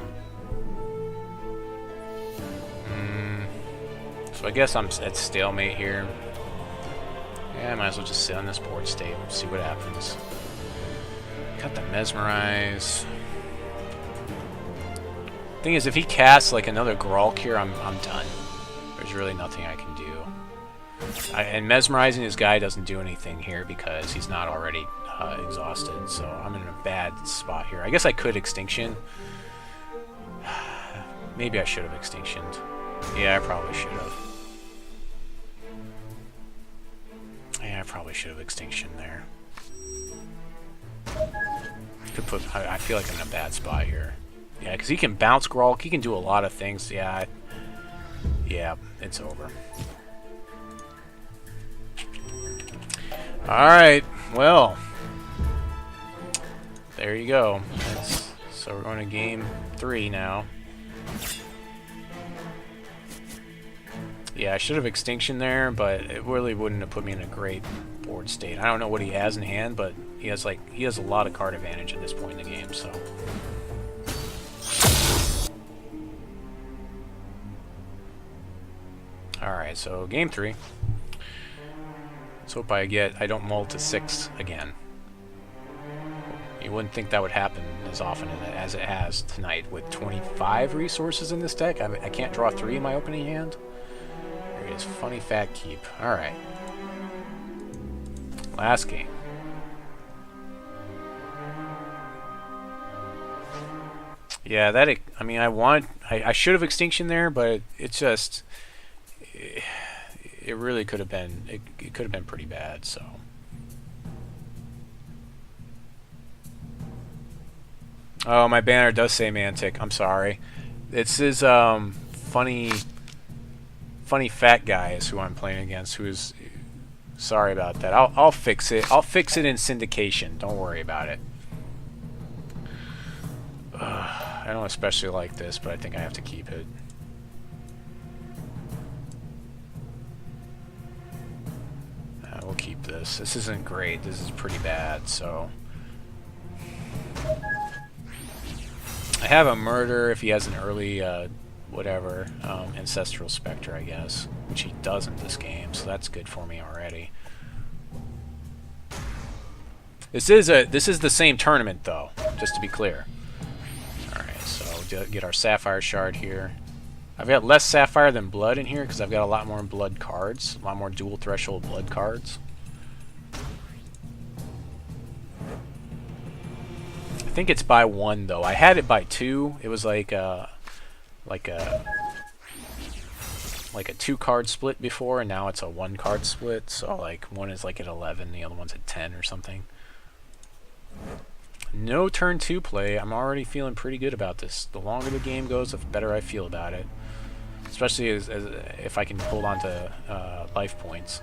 So I guess I'm at stalemate here. Yeah, I might as well just sit on this board state and see what happens. Got the Mesmerize. Thing is, if he casts like another Grulk here, I'm done. There's really nothing I can do. And Mesmerizing his guy doesn't do anything here because he's not already exhausted, so I'm in a bad spot here. I guess I could Extinction. Maybe I should have Extinctioned. Yeah, I probably should have. Yeah, I probably should have Extinction there. Could put. I feel like I'm in a bad spot here. Yeah, because he can bounce Grulk. He can do a lot of things. Yeah, yeah, it's over. All right. Well, there you go. So we're going to game 3 now. Yeah, I should have Extinction there, but it really wouldn't have put me in a great board state. I don't know what he has in hand, but he has a lot of card advantage at this point in the game, so. Alright, so game 3. Let's hope I don't mull to 6 again. You wouldn't think that would happen as often as it has tonight with 25 resources in this deck. I can't draw 3 in my opening hand. There it is, FunnyFatKeep. Alright. Last game. Yeah, I mean, I should have Extinction there, but it just, it really could have been, it could have been pretty bad, so. Oh, my banner does say Mantic. I'm sorry. This is FunnyFatGuy is who I'm playing against. Who's sorry about that. I'll fix it. I'll fix it in syndication. Don't worry about it. I don't especially like this, but I think I have to keep it. We'll keep this. This isn't great. This is pretty bad. So. I have a murder if he has an early, whatever, Ancestral Spectre, I guess, which he does in this game, so that's good for me already. This is the same tournament, though, just to be clear. Alright, so get our Sapphire Shard here. I've got less Sapphire than Blood in here, because I've got a lot more Blood cards, a lot more dual threshold Blood cards. I think it's by 1 though. I had it by 2. It was like a 2-card split before, and now it's a 1-card split. So like one is like at 11, the other one's at 10 or something. No turn 2 play. I'm already feeling pretty good about this. The longer the game goes, the better I feel about it. Especially as if I can hold on to life points.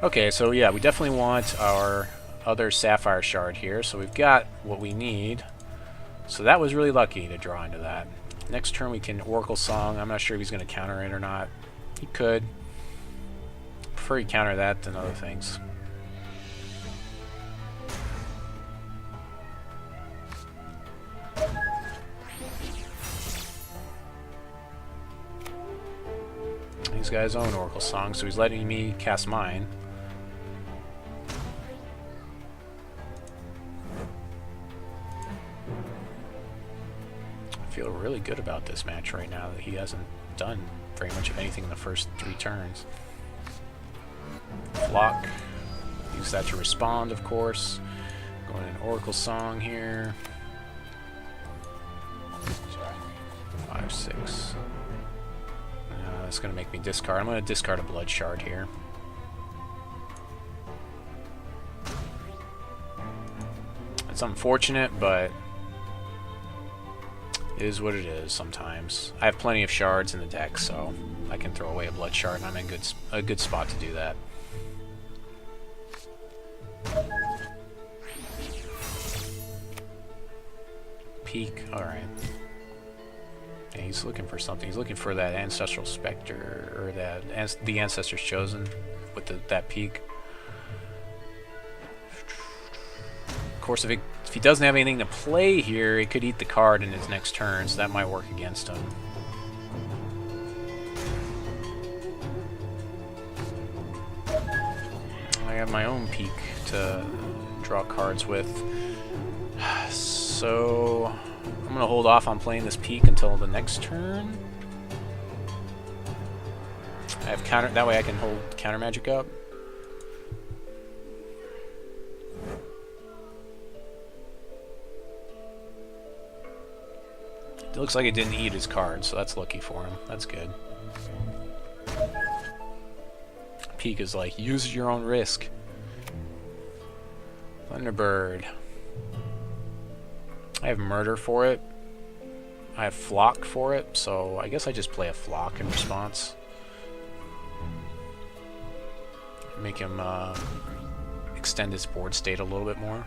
Okay, so yeah, we definitely want our other Sapphire Shard here, so we've got what we need. So that was really lucky to draw into that. Next turn we can Oracle Song. I'm not sure if he's going to counter it or not. He could. Prefer he counter that than other things. He's got his own Oracle Song, so he's letting me cast mine. I feel really good about this match right now that he hasn't done very much of anything in the first 3 turns. Flock. Use that to respond, of course. Going in Oracle Song here. 5, 6. That's going to make me discard. I'm going to discard a Blood Shard here. It's unfortunate, but it is what it is sometimes. I have plenty of shards in the deck, so I can throw away a Blood Shard, and I'm in a good spot to do that. Peak, alright. Yeah, he's looking for something. He's looking for that Ancestral Spectre, or the Ancestor's Chosen with that peak. Of course, if he doesn't have anything to play here, he could eat the card in his next turn, so that might work against him. I have my own peak to draw cards with, so I'm going to hold off on playing this peak until the next turn. I have counter, that way I can hold counter magic up. It looks like it didn't eat his card, so that's lucky for him. That's good. Peak is like, use your own risk. Thunderbird. I have Murder for it. I have Flock for it, so I guess I just play a Flock in response. Make him extend his board state a little bit more.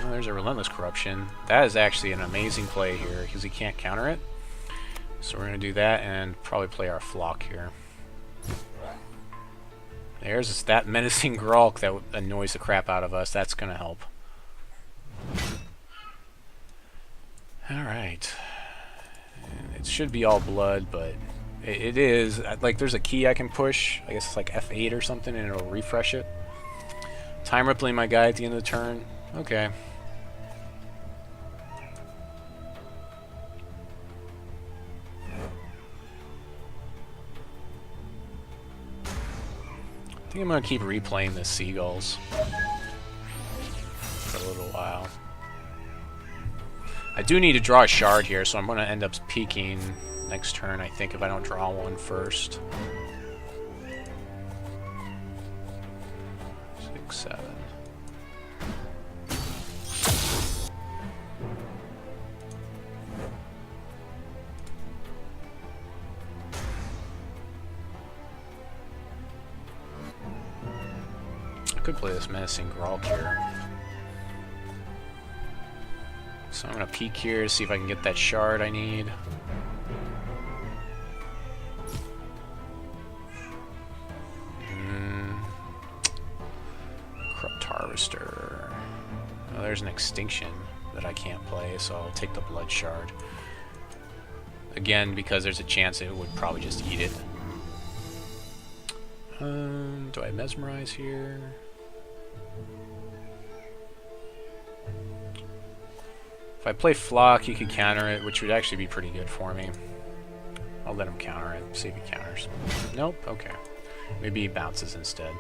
There's a Relentless Corruption. That is actually an amazing play here because he can't counter it. So we're going to do that and probably play our Flock here. There's that menacing Grolk that annoys the crap out of us. That's going to help. Alright. It should be all blood, but it is. Like, there's a key I can push. I guess it's like F8 or something, and it'll refresh it. Time rippling my guy at the end of the turn. Okay. I think I'm going to keep replaying the Seagulls for a little while. I do need to draw a shard here, so I'm going to end up peeking next turn, I think, if I don't draw one first. 6, 7. I could play this menacing Grolk here. So I'm going to peek here to see if I can get that shard I need. Corrupt Harvester. Oh, there's an Extinction that I can't play, so I'll take the Blood Shard. Again, because there's a chance it would probably just eat it. Do I Mesmerize here? If I play Flock, he could counter it, which would actually be pretty good for me. I'll let him counter it, see if he counters. Nope, okay. Maybe he bounces instead.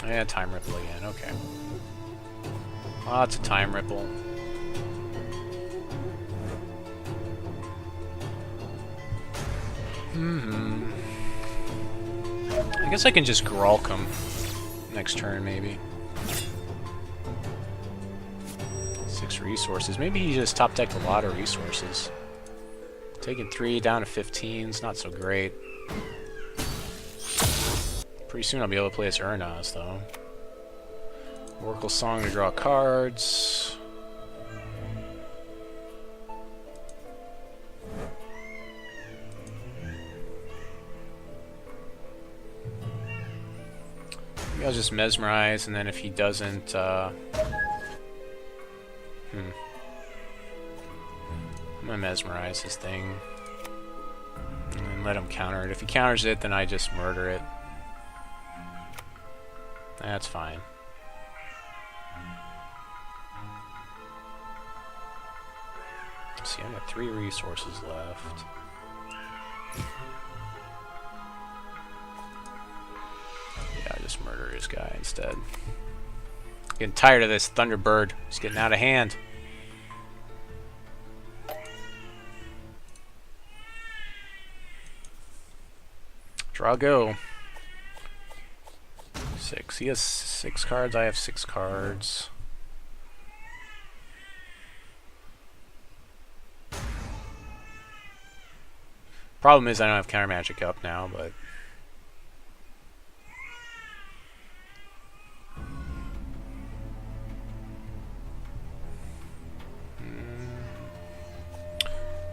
Yeah, Time Ripple again, okay. Lots of Time Ripple. I guess I can just Grolk him next turn, maybe. 6 resources. Maybe he just top decked a lot of resources. Taking 3 down to 15 is not so great. Pretty soon I'll be able to play this Uruunaz, though. Oracle Song to draw cards. Maybe I'll just Mesmerize, and then if he doesn't, I'm gonna Mesmerize this thing. And then let him counter it. If he counters it, then I just murder it. That's fine. Let's see, I got 3 resources left. Yeah, I just murder this guy instead. Getting tired of this Thunderbird. It's getting out of hand. Draw go. 6. He has 6 cards. I have 6 cards. Problem is I don't have counter magic up now, but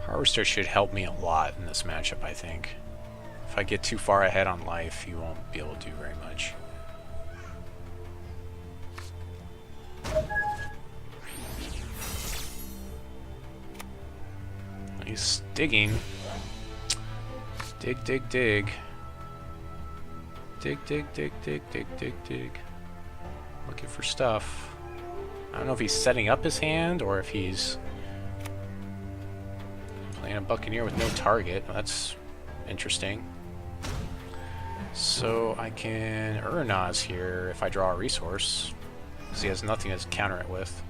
Harvester should help me a lot in this matchup, I think. If I get too far ahead on life, he won't be able to do very much. He's digging. Dig, dig, dig. Dig, dig, dig, dig, dig, dig, dig. Looking for stuff. I don't know if he's setting up his hand or if he's playing a Buccaneer with no target. That's interesting. So I can Uruunaz here if I draw a resource, because he has nothing to counter it with.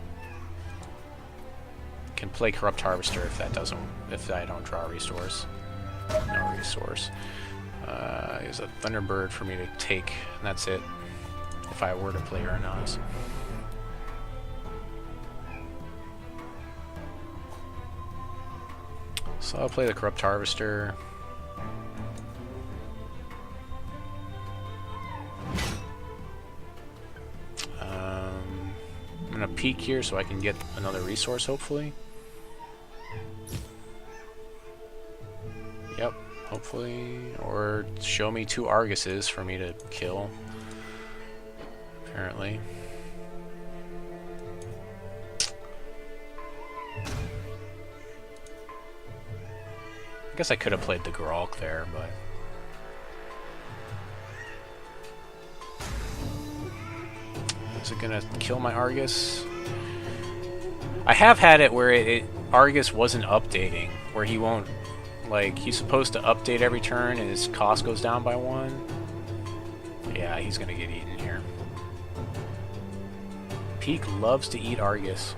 Can play Corrupt Harvester if I don't draw a resource. No resource. There's a Thunderbird for me to take, and that's it. If I were to play Uruunaz. So I'll play the Corrupt Harvester. I'm gonna peek here so I can get another resource, hopefully. hopefully. Or show me 2 Arguses for me to kill. Apparently. I guess I could have played the Grolk there, but... Is it gonna kill my Argus? I have had it where Argus wasn't updating, where he won't, like, he's supposed to update every turn and his cost goes down by 1. Yeah, he's gonna get eaten here. Peak loves to eat Argus.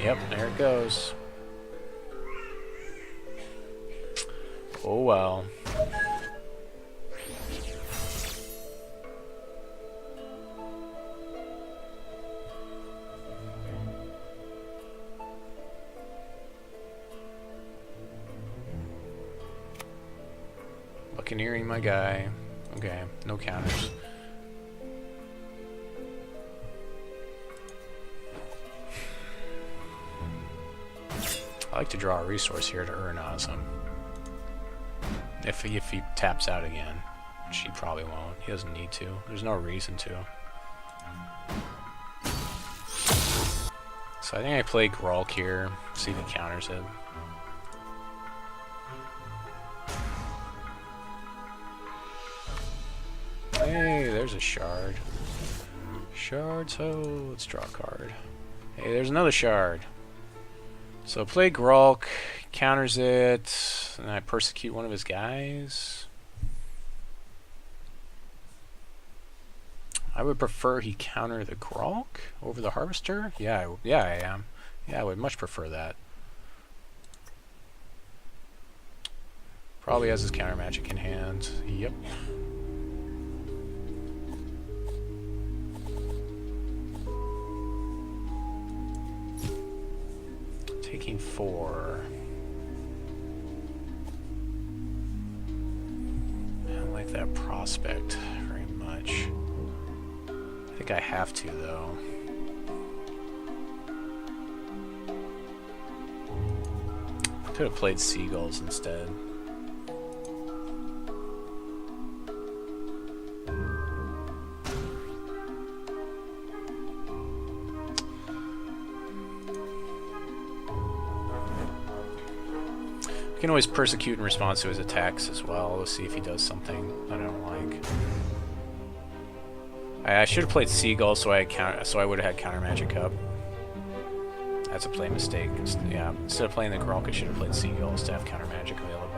Yep, there it goes. Oh well. Buccaneering my guy. Okay, no counters. I like to draw a resource here to Uruunaz him. If he taps out again, which he probably won't. He doesn't need to. There's no reason to. So I think I play Grolk here, see if he counters it. Hey, there's a shard. Shard, so let's draw a card. Hey, there's another shard. So play Grolk, counters it, and I persecute one of his guys. I would prefer he counter the Grolk over the Harvester. Yeah, I am. Yeah, I would much prefer that. Probably has his counter magic in hand. Yep. Taking 4. I don't like that prospect very much. I think I have to, though. I could have played Seagulls instead. You can always persecute in response to his attacks as well. Let's see if he does something I don't like. I should have played Seagull so I would have had counter magic up. That's a play mistake. Yeah, instead of playing the Grolk, I should have played Seagulls to have counter magic available.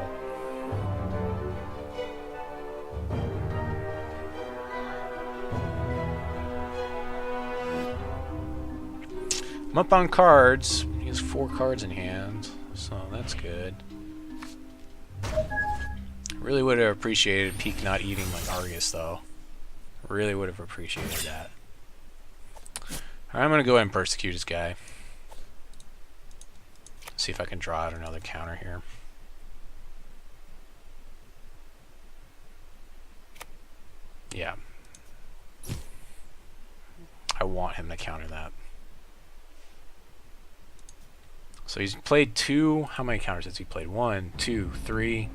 I'm up on cards. He has 4 cards in hand, so that's good. Really would have appreciated Peak not eating like Argus, though. Really would have appreciated that. Alright, I'm going to go ahead and persecute this guy. See if I can draw out another counter here. Yeah. I want him to counter that. So he's played 2. How many counters has he played? 1, 2, 3.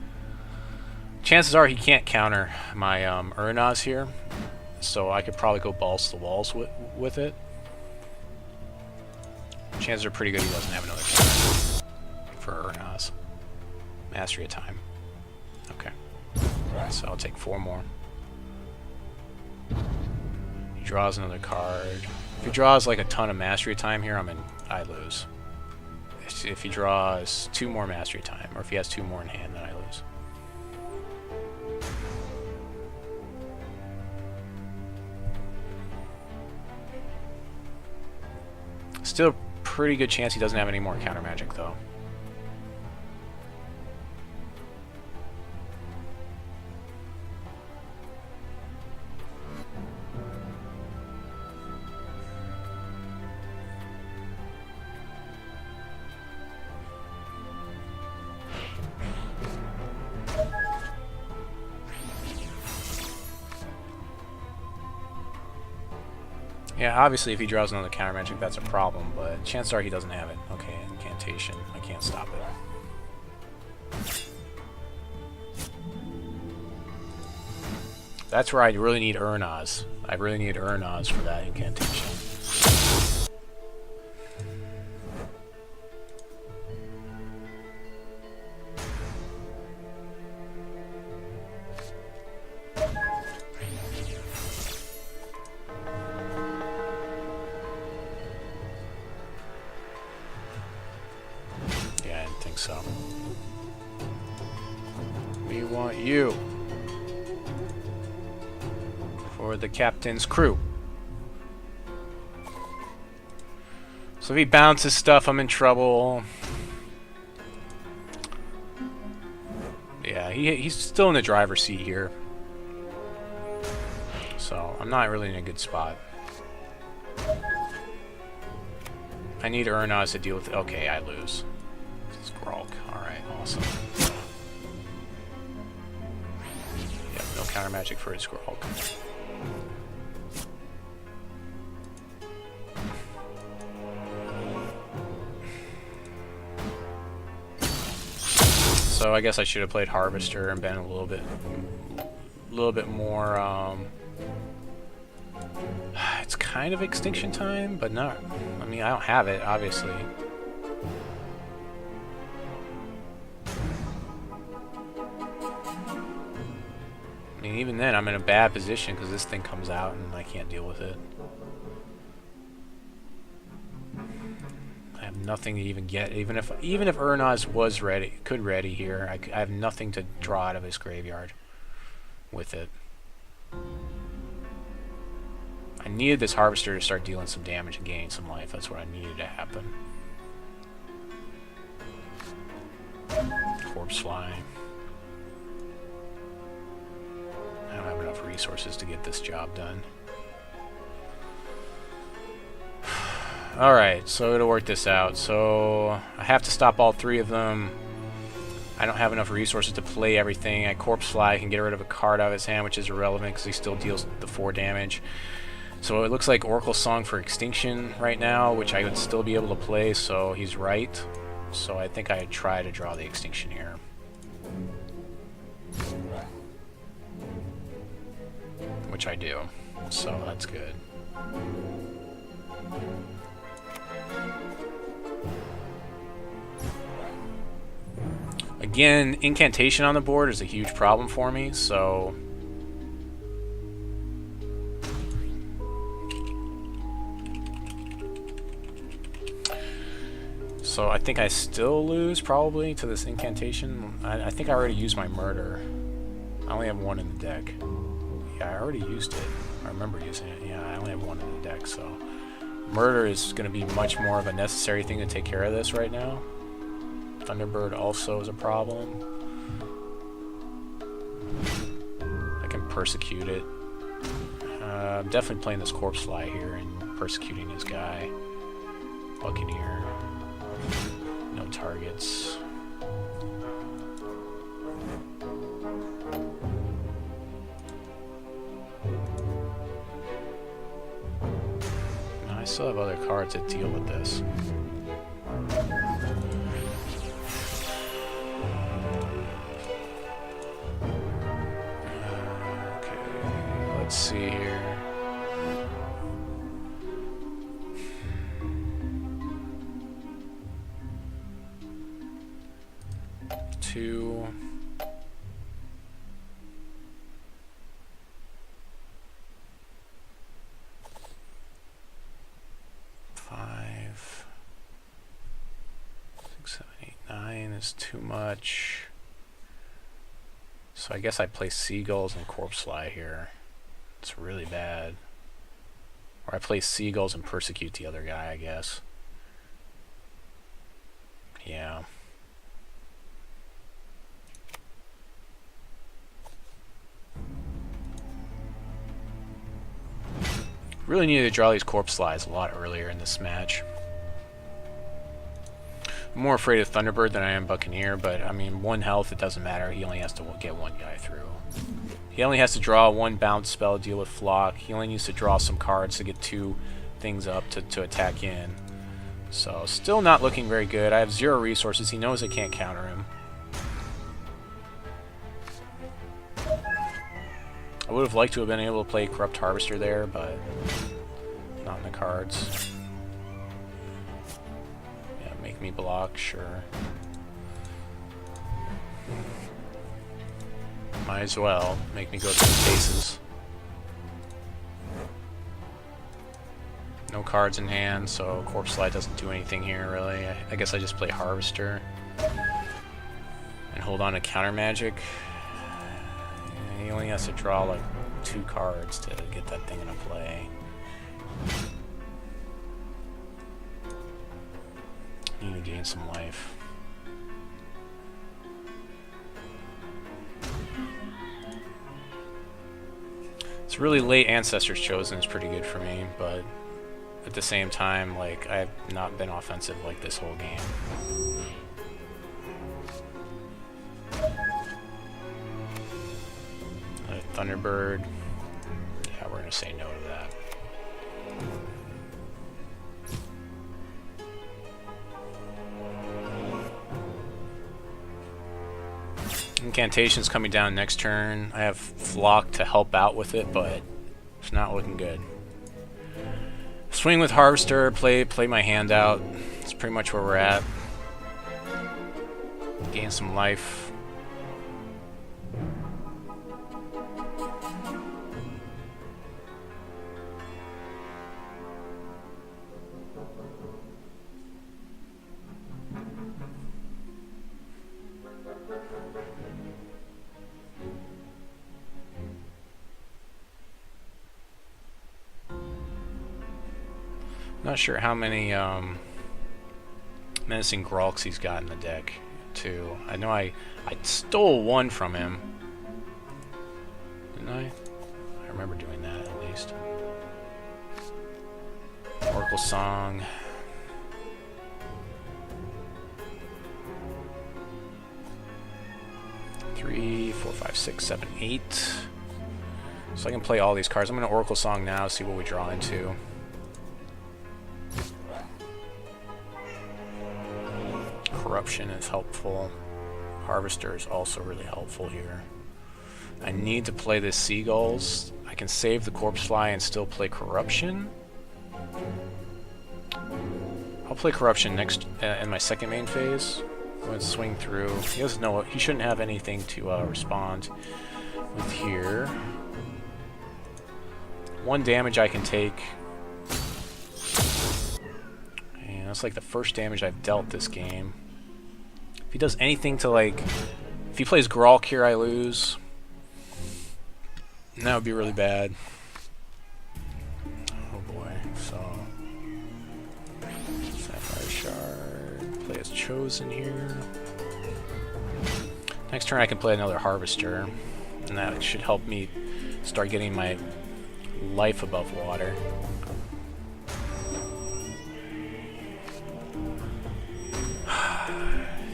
Chances are he can't counter my Uruunaz here, so I could probably go balls to the walls with it. Chances are pretty good he doesn't have another counter for Uruunaz. Mastery of time. Okay. So I'll take 4 more. He draws another card. If he draws like a ton of mastery of time here, I lose. If he draws 2 more mastery time, or if he has 2 more in hand, then I lose. Still a pretty good chance he doesn't have any more counter magic, though. Yeah, obviously if he draws another counter magic, that's a problem, but chances are he doesn't have it. Okay, incantation. I can't stop it. That's where I really need Uruunaz. I really need Uruunaz for that incantation. Yeah, I didn't think so. We want you for the captain's crew. So if he bounces stuff, I'm in trouble. Yeah, he's still in the driver's seat here. So I'm not really in a good spot. I need Uruunaz to deal with it. Okay, I lose. Skrulk. Alright, awesome. Yep, no counter magic for his Skrulk. So I guess I should have played Harvester and been a little bit more. It's kind of Extinction time, but not. I mean, I don't have it, obviously. I mean, even then, I'm in a bad position because this thing comes out and I can't deal with it. I have nothing to even get. Even if Uruunaz was ready, could ready here, I have nothing to draw out of his graveyard with it. I needed this Harvester to start dealing some damage and gaining some life. That's what I needed to happen. Corpse flying. I don't have enough resources to get this job done. Alright, so to work this out. So I have to stop all three of them. I don't have enough resources to play everything. I Corpse Fly, I can get rid of a card out of his hand, which is irrelevant because he still deals the 4 damage. So it looks like Oracle Song for Extinction right now, which I would still be able to play, so he's right. So I think I'd try to draw the Extinction here. Which I do, so that's good. Again, incantation on the board is a huge problem for me, so... So I think I still lose, probably, to this incantation. I think I already used my murder. I only have 1 in the deck. Yeah, I already used it. I remember using it. Yeah, I only have 1 in the deck, so... Murder is going to be much more of a necessary thing to take care of this right now. Thunderbird also is a problem. I can Persecute it. I'm definitely playing this Corpse Fly here and persecuting this guy. Buccaneer. No targets. I still have other cards that deal with this. Okay, let's see here. Two. Is too much. So I guess I play Seagulls and Corpse Fly here. It's really bad. Or I play Seagulls and Persecute the other guy, I guess. Yeah. Really needed to draw these Corpse Flies a lot earlier in this match. I'm more afraid of Thunderbird than I am Buccaneer, but I mean, 1 health, it doesn't matter. He only has to get 1 guy through. He only has to draw 1 bounce spell to deal with Flock. He only needs to draw some cards to get 2 things up to attack in. So, still not looking very good. I have 0 resources. He knows I can't counter him. I would have liked to have been able to play Corrupt Harvester there, but not in the cards. Yeah, make me block, sure. Might as well make me go through the paces. No cards in hand, so Corpse Slide doesn't do anything here, really. I guess I just play Harvester and hold on to Counter Magic. He only has to draw like 2 cards to get that thing into play. Need to gain some life. It's really late Ancestors Chosen is pretty good for me, but at the same time, like, I've not been offensive like this whole game. Thunderbird. Yeah, we're gonna say no to that. Incantation's coming down next turn. I have Flock to help out with it, but it's not looking good. Swing with Harvester, play my hand out. That's pretty much where we're at. Gain some life. Not sure how many Menacing Grolks he's got in the deck, too. I know I stole one from him. Didn't I? I remember doing that, at least. Oracle Song. Three, 4, 5, 6, 7, 8. So I can play all these cards. I'm going to Oracle Song now, see what we draw into. Corruption is helpful. Harvester is also really helpful here. I need to play the Seagulls. I can save the Corpse Fly and still play Corruption. I'll play Corruption next in my second main phase. Go ahead and swing through. He doesn't know. He shouldn't have anything to respond with here. 1 damage I can take. And that's like the first damage I've dealt this game. If he does anything to, like, if he plays Grolk here, I lose. And that would be really bad. Oh boy. So Sapphire Shard. Play as Chosen here. Next turn I can play another Harvester. And that should help me start getting my life above water.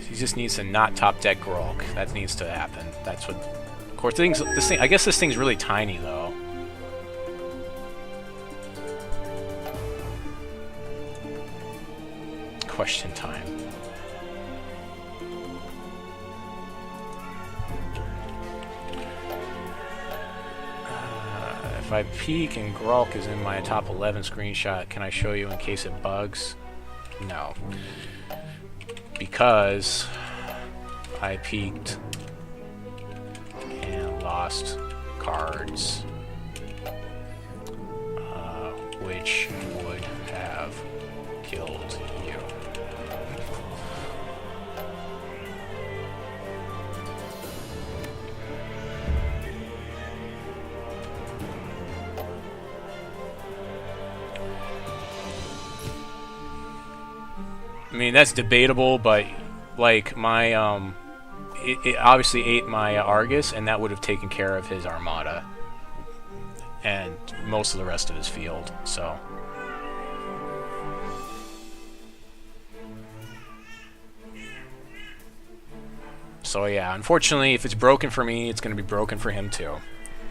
He just needs to not top deck Grolk. That needs to happen. That's what. Of course, this thing. I guess this thing's really tiny, though. Question time. If I peek and Grolk is in my top 11 screenshot, can I show you in case it bugs? No. Because I peeked and lost cards, which would have killed you. I mean, that's debatable, but like my it obviously ate my Argus, and that would have taken care of his Armada and most of the rest of his field. So yeah, unfortunately, if it's broken for me, it's going to be broken for him too.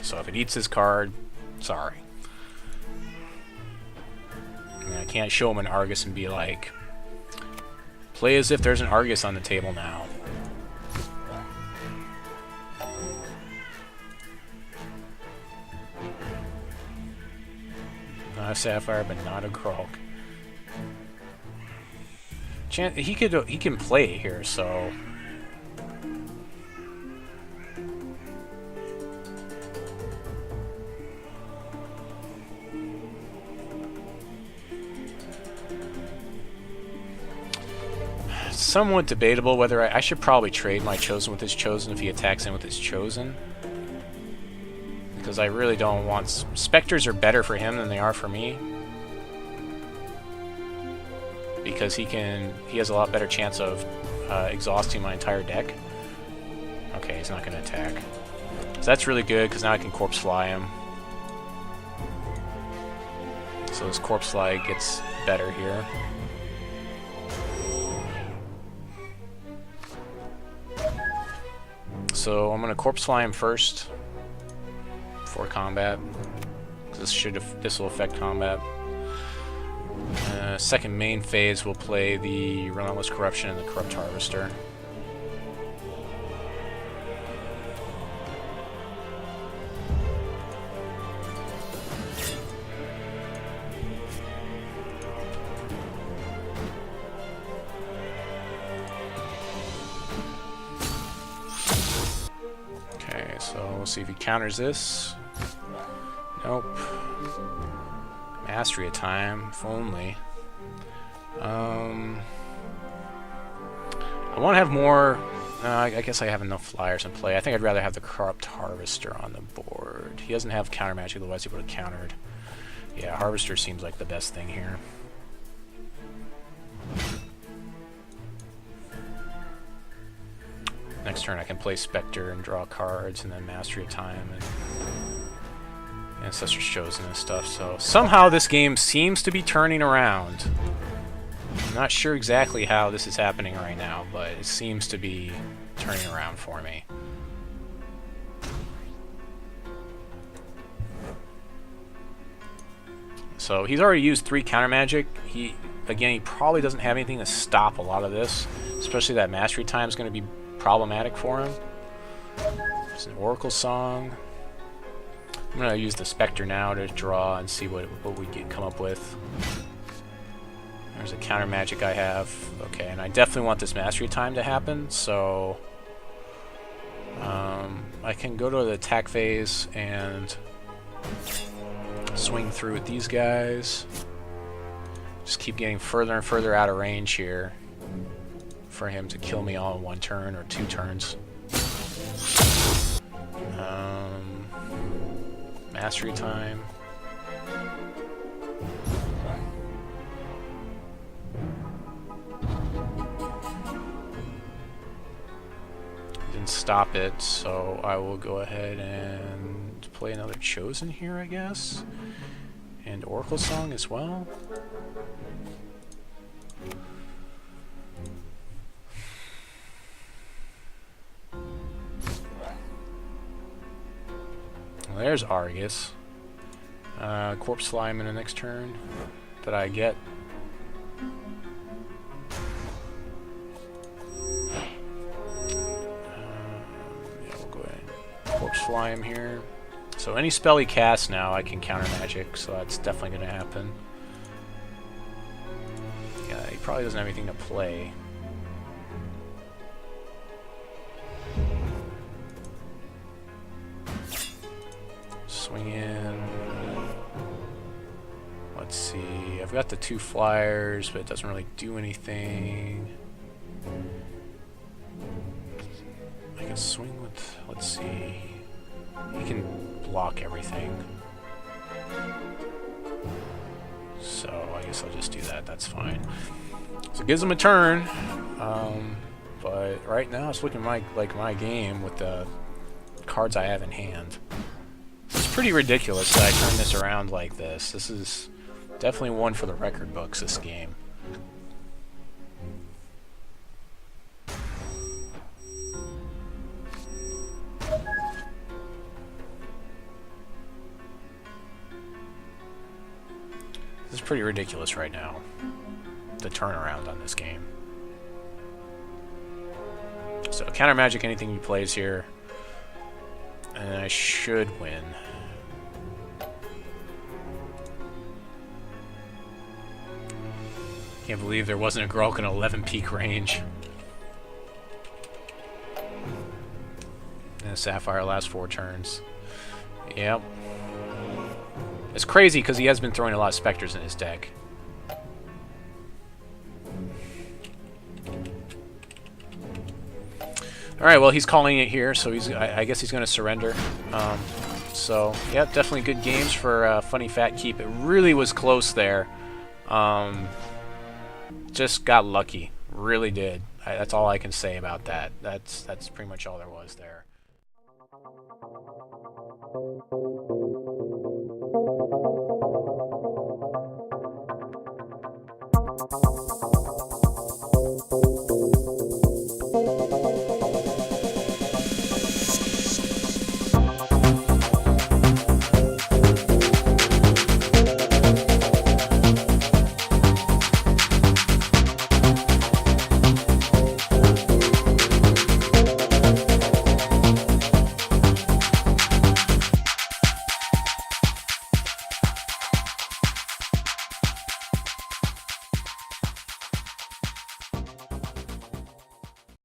So if it eats his card, sorry. I mean, I can't show him an Argus and be like, play as if there's an Argus on the table now. Not a Sapphire, but not a Grog. He can play it here, so somewhat debatable whether I should probably trade my Chosen with his Chosen if he attacks in with his Chosen. Because I really don't want... Specters are better for him than they are for me. Because he has a lot better chance of exhausting my entire deck. Okay, he's not going to attack. So that's really good, because now I can Corpse Fly him. So this Corpse Fly gets better here. So I'm going to Corpse Fly him first. For combat. This will affect combat. Second main phase we'll play the Relentless Corruption and the Corrupt Harvester. Okay, so we'll see if he counters this. Nope. Mastery of Time, if only. I want to have more... I guess I have enough flyers in play. I think I'd rather have the Corrupt Harvester on the board. He doesn't have counter magic, otherwise he would have countered. Yeah, Harvester seems like the best thing here. Next turn I can play Spectre and draw cards, and then Mastery of Time, and Ancestor's Chosen and stuff. So somehow this game seems to be turning around. I'm not sure exactly how this is happening right now, but it seems to be turning around for me. So he's already used 3 counter magic. He probably doesn't have anything to stop a lot of this, especially that Mastery Time is going to be problematic for him. There's an Oracle Song. I'm going to use the Spectre now to draw and see what we can come up with. There's a counter magic I have. Okay, and I definitely want this Mastery Time to happen, so I can go to the attack phase and swing through with these guys. Just keep getting further and further out of range here for him to kill me all in 1 turn or 2 turns. Mastery Time. Didn't stop it, so I will go ahead and play another Chosen here, I guess. And Oracle Song as well. Well, there's Argus. Corpse Slime in the next turn that I get. Yeah, we'll go ahead and Corpse Slime here. So any spell he casts now, I can counter magic, so that's definitely going to happen. Yeah, he probably doesn't have anything to play. Swing in. Let's see. I've got the 2 flyers, but it doesn't really do anything. I can swing with... Let's see. He can block everything. So I guess I'll just do that. That's fine. So it gives him a turn. But right now it's looking like my game with the cards I have in hand. It's pretty ridiculous that I turn this around like this. This is definitely one for the record books, this game. This is pretty ridiculous right now, the turnaround on this game. So counter magic anything he plays here, and I should win. Can't believe there wasn't a Grolk in 11 peak range. And Sapphire last 4 turns. Yep. It's crazy because he has been throwing a lot of Spectres in his deck. Alright, well, he's calling it here, so I guess he's going to surrender. So, yeah, definitely good games for FunnyFatKeep. It really was close there. Just got lucky. Really did. That's all I can say about that. That's pretty much all there was there.